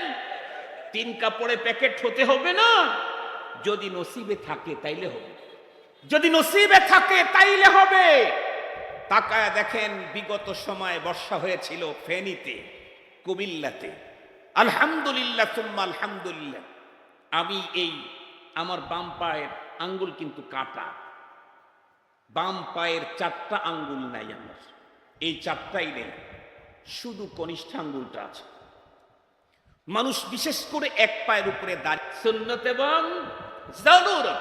3 কাপড়ে প্যাকেট হতে হবে না, যদি নসিবে থাকে তাইলে হবে, যদি নসিবে থাকে তাইলে হবে। তাকায় দেখেন বিগত সময়ে বর্ষা হয়েছিল ফেনীতে, কুমিল্লাতে। আলহামদুলিল্লাহ সুম্মা আলহামদুলিল্লাহ, আমি এই আমার বাম পায়ের আঙ্গুল কিন্তু কাটা, বাম পায়ের 4টা আঙ্গুল নাই, আমার এই 4টাই নেই, শুধু কনিষ্ঠ আঙ্গুলটা আছে। মানুষ বিশেষ করে এক পায়ের উপরে দাঁড়িয়ে সুন্নত এবং জারুরত,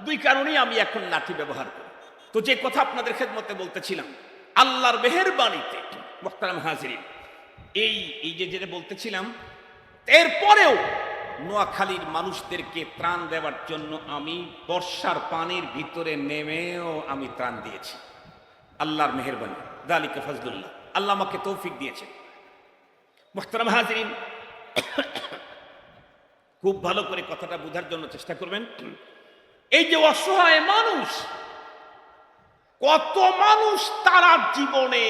2 কারণেই আমি এখন লাঠি ব্যবহার করি। তো যে কথা আপনাদের খেদমতে বলতেছিলাম, আল্লাহর মেহেরবানিতে মুহতারাম হাজিরিন, এই যে যেটা বলতেছিলাম, এরপরেও নোয়াখালীর মানুষদেরকে ত্রাণ দেওয়ার জন্য আমি বর্ষার পানির ভিতরে নেমেও আমি ত্রাণ দিয়েছি। আল্লাহর মেহেরবানি, যালিকা ফজলুল্লাহ, আল্লাহ আমাকে তৌফিক দিয়েছে। মুহতারাম হাজিরিন, খুব ভালো করে কথাটা বোঝার জন্য চেষ্টা করবেন। এই যে অসহায় মানুষ, কত মানুষ তারা জীবনে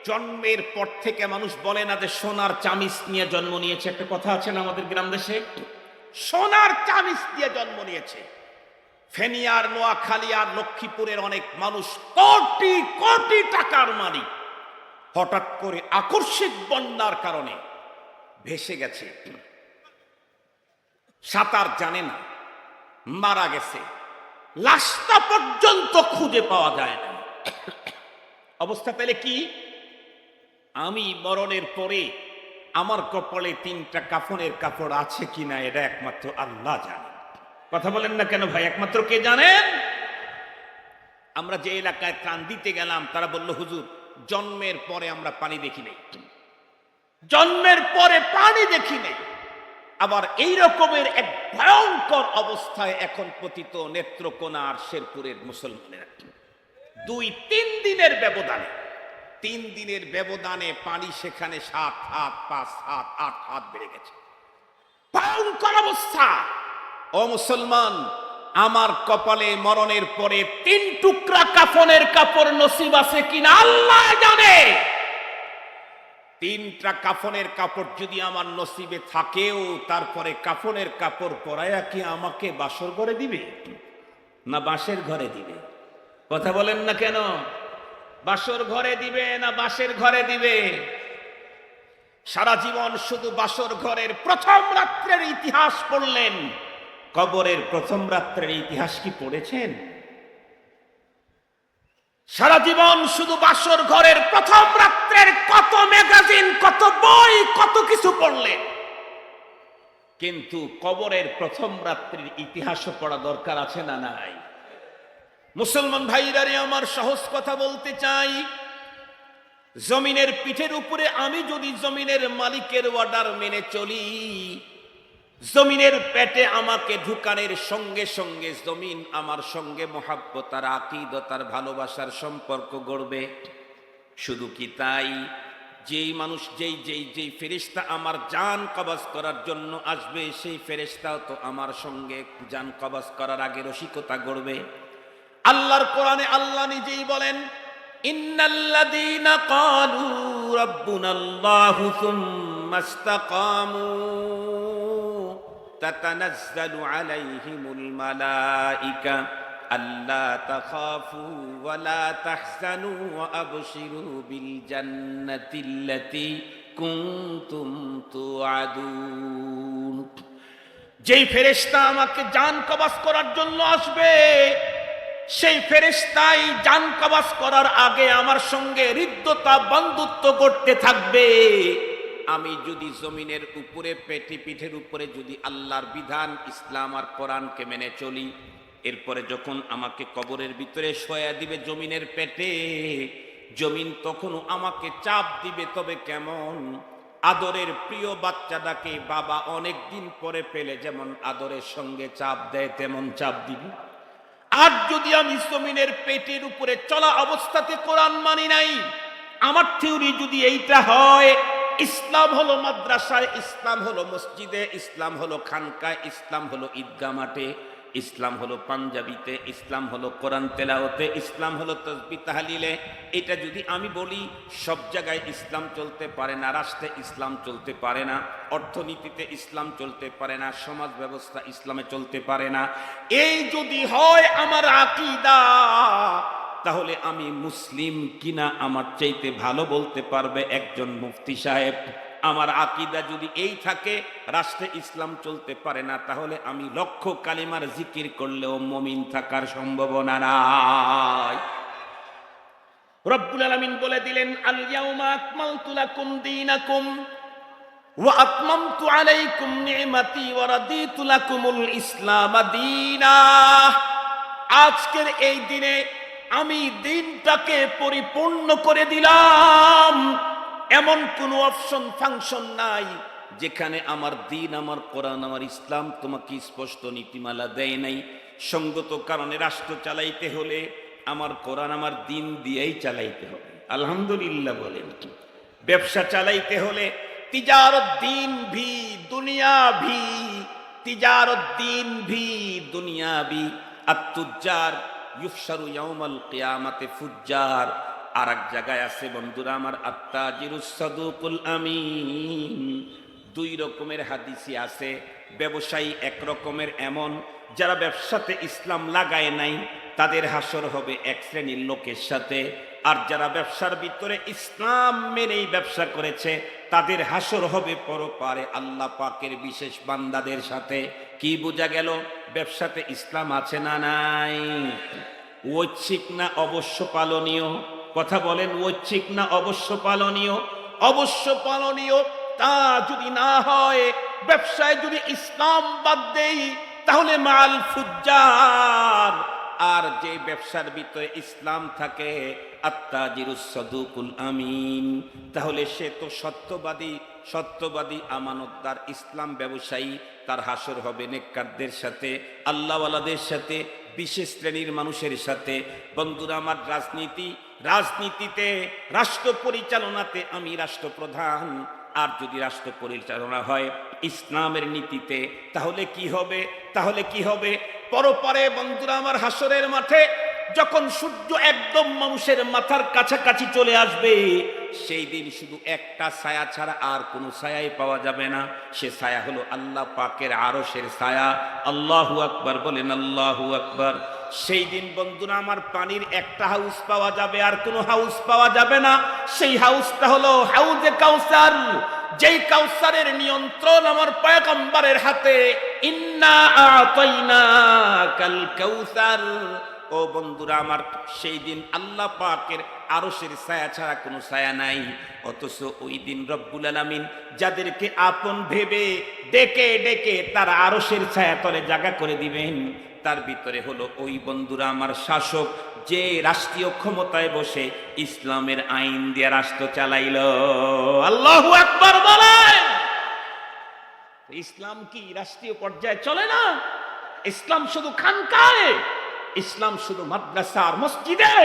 জন্মের পর থেকে, মানুষ বলে না যে সোনার চামিচ নিয়ে জন্ম নিয়েছে, একটা কথা আছে না আমাদের গ্রাম দেশে, সোনার চামিচ দিয়ে জন্ম নিয়েছে। ফেনী আর নোয়াখালী আর লক্ষ্মীপুরের অনেক মানুষ কোটি কোটি টাকার মালিক, হঠাৎ করে আকস্মিক বন্যার কারণে ভেসে গেছে, সাঁতার জানে না, মারা গেছে, লাশটা পর্যন্ত খুঁজে পাওয়া যায় না। অবস্থা পেলে কি, আমি মরণের পরে আমার কপালে 3টা কাফনের কাপড় আছে কিনা এটা একমাত্র আল্লাহ জানেন। কথা বলেন না কেন ভাই, একমাত্র কে জানেন? আমরা যে এলাকায় ত্রাণ দিতে গেলাম তারা বলল হুজুর জন্মের পরে আমরা পানি দেখি নাই, জন্মের পরে পানি দেখি নাই। আবার এই রকমের এক ভয়ঙ্কর অবস্থায় এখন পতিত নেত্রকোনা আর শেরপুরের মুসলমানেরা 2-3 দিনের ব্যবধানে, 3 দিনের ব্যবধানে পানি সেখানে 7 হাত, 5 হাত, 8 হাত বেড়ে গেছে। ভয়ঙ্কর অবস্থা। ও মুসলমান, আমার কপালে মরণের পরে 3 টুকরা কাফনের কাপড় নসিব আছে কিনা আল্লাহ জানে। 3টা কাফনের কাপড় যদি আমার নসিবে থাকেও, তারপরে কাফনের কাপড় পরায়া কি আমাকে বাসর ঘরে দিবে না বাসের ঘরে দিবে? কথা বলেন না কেন, বাসর ঘরে দিবে না বাসের ঘরে দিবে? সারা জীবন শুধু বাসর ঘরের প্রথম রাত্রের ইতিহাস পড়লেন, কবরের প্রথম রাত্রের ইতিহাস কি পড়েছেন? সারা জীবন শুধু বাসর ঘরের প্রথম রাত্রের কত ম্যাগাজিন, কত বই, কত কিছু পড়লেন, কিন্তু কবরের প্রথম রাত্রির ইতিহাসও পড়া দরকার আছে না নাই? মুসলমান ভাইরারে আমার সহজ কথা বলতে চাই, জমিনের পিঠের উপরে আমি যদি জমিনের মালিকের অর্ডার মেনে চলি, জমিনের পেটে আমাকে ঢুকানোর সঙ্গে সঙ্গে জমিন আমার সঙ্গে মহাব্বত আর আকীদত আর ভালোবাসার সম্পর্ক গড়বে। শুধু কি তাই, যেই মানুষ যেই ফেরেশতা আমার জান কবজ করার জন্য আসবে, সেই ফেরেশতাও তো আমার সঙ্গে জান কবজ করার আগে রসিকতা গড়বে। আল্লাহর কোরআনে আল্লাহ নিজেই বলেন, ইন্নাল্লাযীনা ক্বালু রাব্বুনাল্লাহু সুম্মা ইসতাকামু তাতানাজ্জালু আলাইহিমুল মালায়েকা আল্লা তাখাফু ওয়া লা তাহজানু ওয়া আবশিরু বিল জান্নাতিল্লাতী কুনতুম তুআদুন। যেই ফেরেশতা আমাকে জান কবজ করার জন্য আসবে, সেই ফেরেশতাই জান কবজ করার আগে আমার সঙ্গে হৃদ্যতা বন্ধুত্ব করতে থাকবে। আমি যদি জমিনের উপরে পিঠের উপরে যদি আল্লাহর বিধান ইসলাম আর কোরআনকে মেনে চলি, এরপরে যখন আমাকে কবরের ভিতরে শোয়া দিবে জমিনের পেটে, জমিন তখনও আমাকে চাপ দিবে। তবে কেমন? আদরের প্রিয় বাচ্চাটাকে বাবা অনেক দিন পরে পেলে যেমন আদরের সঙ্গে চাপ দেয়, তেমন চাপ দিবে। আর যদি আমি জমিনের পেটের উপরে চলা অবস্থাতে কোরআন মানি নাই, আমার থিওরি যদি এইটা হয়, ইসলাম হলো মাদ্রাসায়, ইসলাম হলো মসজিদে, ইসলাম হলো খানকায়, ইসলাম হলো ঈদগাহ মাঠে, ইসলাম হলো পাঞ্জাবিতে, ইসলাম হলো কোরআন তেলাওয়াতে, ইসলাম হলো তাসবিহ তাহলিলে, এটা যদি আমি বলি, সব জায়গায় ইসলাম চলতে পারে না। রাষ্ট্রে ইসলাম চলতে পারে না, অর্থনীতিতে ইসলাম চলতে পারে না, সমাজ ব্যবস্থা ইসলামে চলতে পারে না, এই যদি হয় আমার আকীদা, তাহলে আমি মুসলিম কিনা আমার চাইতে ভালো বলতে পারবে একজন মুফতি সাহেব। আমার আকীদা যদি এই থাকে, রাষ্ট্রে ইসলাম চলতে পারে না, তাহলে আমি লক্ষ কালিমার জিকির করলেও মুমিন থাকার সম্ভাবনা নাই। রব্বুল আলামিন বলে দিলেন, আল ইয়াউমা আকমালতু লাকুম দীনাকুম ওয়া আতমামতু আলাইকুম নি'মাতি ওয়া রাদিতু লাকুমুল ইসলাম দীনা। আজকের এই দিনে আমি দিনটাকে পরিপূর্ণ করে দিলাম। এমন কোন অপশন ফাংশন নাই যেখানে আমার দিন, আমার কোরআন, আমার ইসলাম তোমাকে স্পষ্ট নীতিমালা দেয় নাই। সঙ্গত কারণে রাষ্ট্র চালাইতে হলে আমার কোরআন, আমার দিন দিয়েই চালাইতে হবে। আলহামদুলিল্লাহ বলেন। ব্যবসা চালাইতে হলে তিজারত দিন ভি দুনিয়া ভি, তিজারত দিন ভি দুনিয়া ভি। আত-তুজ্জার ইউহশারু ইয়াউমাল কিয়ামাতে ফুজ্জার। আর এক জায়গায় আছে বন্ধুরা আমার, আত-তাজিরুস সাদুকুল আমিন। দুই রকমের হাদিসই আছে। ব্যবসায়ী এক রকমের, এমন যারা ব্যবসাতে ইসলাম লাগায় নাই, তাদের হাসর হবে এক শ্রেণীর লোকের সাথে। আর যারা ব্যবসার ভিতরে ইসলাম মেনেই ব্যবসা করেছে, তাদের হাসর হবে পরপারে আল্লাহ পাকের বিশেষ বান্দাদের সাথে। কি বোঝা গেল? ব্যবসাতে ইসলাম আছে না নাই? ঐচ্ছিক না অবশ্য পালনীয়? কথা বলেন, ঐচ্ছিক না অবশ্য পালনীয়? অবশ্য পালনীয়। তা যদি না হয়, ব্যবসায় যদি ইসলাম বাদ দেই, তাহলে মাল ফুজ্জার। আর যে ব্যবসার ভিতরে ইসলাম থাকে, আত-তাজিরুস সাদুকুল আমিন, তাহলে সে তো সত্যবাদী আমানতদার ইসলাম ব্যবসায়ী। তার হাসর হবে নেককারদের সাথে, আল্লাহওয়ালাদের সাথে, বিশেষ শ্রেণীর মানুষের সাথে। বন্ধুরা আমার, রাজনীতিতে, রাষ্ট্র পরিচালনাতে আমি রাষ্ট্রপ্রধান। আর যদি রাষ্ট্র পরিচালনা হয় ইসলামের নীতিতে, তাহলে কি হবে? পরপারে বন্ধুরা আমার, হাসরের মাঠে যখন সূর্য একদম মানুষের মাথার কাছাকাছি চলে আসবে, সেই দিন শুধু একটা ছায়া ছাড়া আর কোনো ছায়াই পাওয়া যাবে না। সে ছায়া হলো আল্লাহ পাকের আরশের ছায়া। আল্লাহু আকবার বলেন, আল্লাহু আকবার। সেই দিন বন্ধুরা আমার, পানির একটা হাউস পাওয়া যাবে, আর কোনো হাউস পাওয়া যাবে না। সেই হাউসটা হলো হাউজে কাউসার। যেই কাউসারের নিয়ন্ত্রণ আমার পয়গম্বরের হাতে। ইন্না আতাইনাকাল কাউসার। ও বন্ধুরা আমার, সেই দিন আল্লাহ পাকের আরশের ছায়া ছাড়া কোনো ছায়া নাই। অথচ ওই দিন রব্বুল আলামিন যাদেরকে আপন ভেবে ডেকে তার আরশের ছায়া তলে জায়গা করে দিবেন, তার ভিতরে হলো ওই বন্ধুরা আমার শাসক, যে রাষ্ট্রীয় ক্ষমতায় বসে ইসলামের আইন দিয়ে রাষ্ট্র চালাইল। আল্লাহু আকবার বলেন। ইসলাম কি রাষ্ট্রীয় পর্যায়ে চলে না? ইসলাম শুধু খানকায়, ইসলাম শুধু মাদ্রাসার মসজিদে।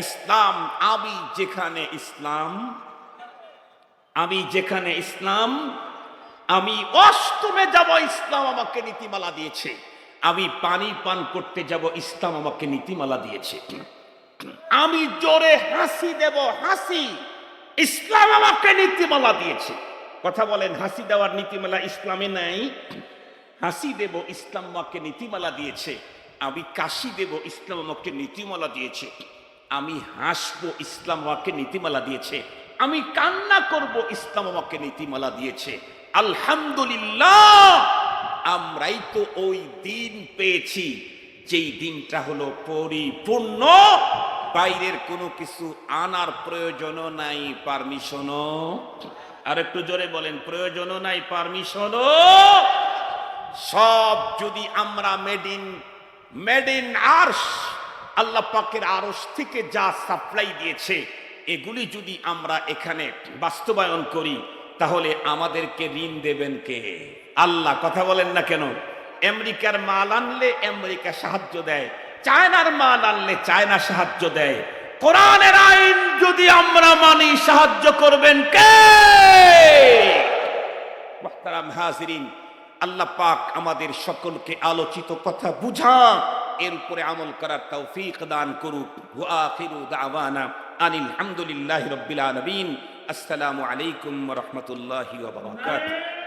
ইসলাম আমি যেখানে ইসলাম, আমি যেখানে ইসলাম, আমি অষ্টমে যাব, ইসলাম আমাকে নীতিমালা দিয়েছে। আমি পানি পান করতে যাব, ইসলাম আমাকে নীতিমালা দিয়েছে। আমি জোরে হাসি দেব, হাসি, ইসলাম আমাকে নীতিমালা দিয়েছে। কথা বলেন, হাসি দেওয়ার নীতিমালা ইসলামে নাই? হাসি দেব, ইসলাম আমাকে নীতিমালা দিয়েছে। আমি কাশি দেব, ইসলাম আমাকে নীতিমালা দিয়েছে। আমি হাসবো, ইসলাম আমাকে নীতিমালা দিয়েছে। আমি কান্না করব, ইসলাম আমাকে নীতিমালা দিয়েছে। আলহামদুলিল্লাহ, আমরাই তো ওই দিন পেয়েছি যেই দিনটা হলো পরিপূর্ণ, বাইরের কোনো কিছু আনার প্রয়োজনও নাই, পারমিশনও, আর একটু জোরে বলেন, প্রয়োজনও নাই, পারমিশনও। সব যদি আমরা মেড ইন আরশ, আল্লাহ পাকের আরশ থেকে যা সাপ্লাই দিয়েছে, এগুলি যদি আমরা এখানে বাস্তবায়ন করি, তাহলে আমাদেরকে ঋণ দেবেন কে? আল্লাহ। কথা বলেন না কেন? আমেরিকার মাল আনলে আমেরিকা সাহায্য দেয়, চায়নার মাল আনলে চায়না সাহায্য দেয়। কোরআনের আইন যদি আমরা মানি, সাহায্য করবেন কে? মুহতারাম হাজিরিন, আল্লাহ পাক আমাদের সকলকে আলোচিত কথা বুঝা, এর উপরে আমল করার তৌফিক দান করুক। ওয়া আখিরু দাওয়ানা আনিল হামদুলিল্লাহি রাব্বিল আলামিন। আসসালামু আলাইকুম ওয়া রাহমাতুল্লাহি ওয়া বারাকাতুহু।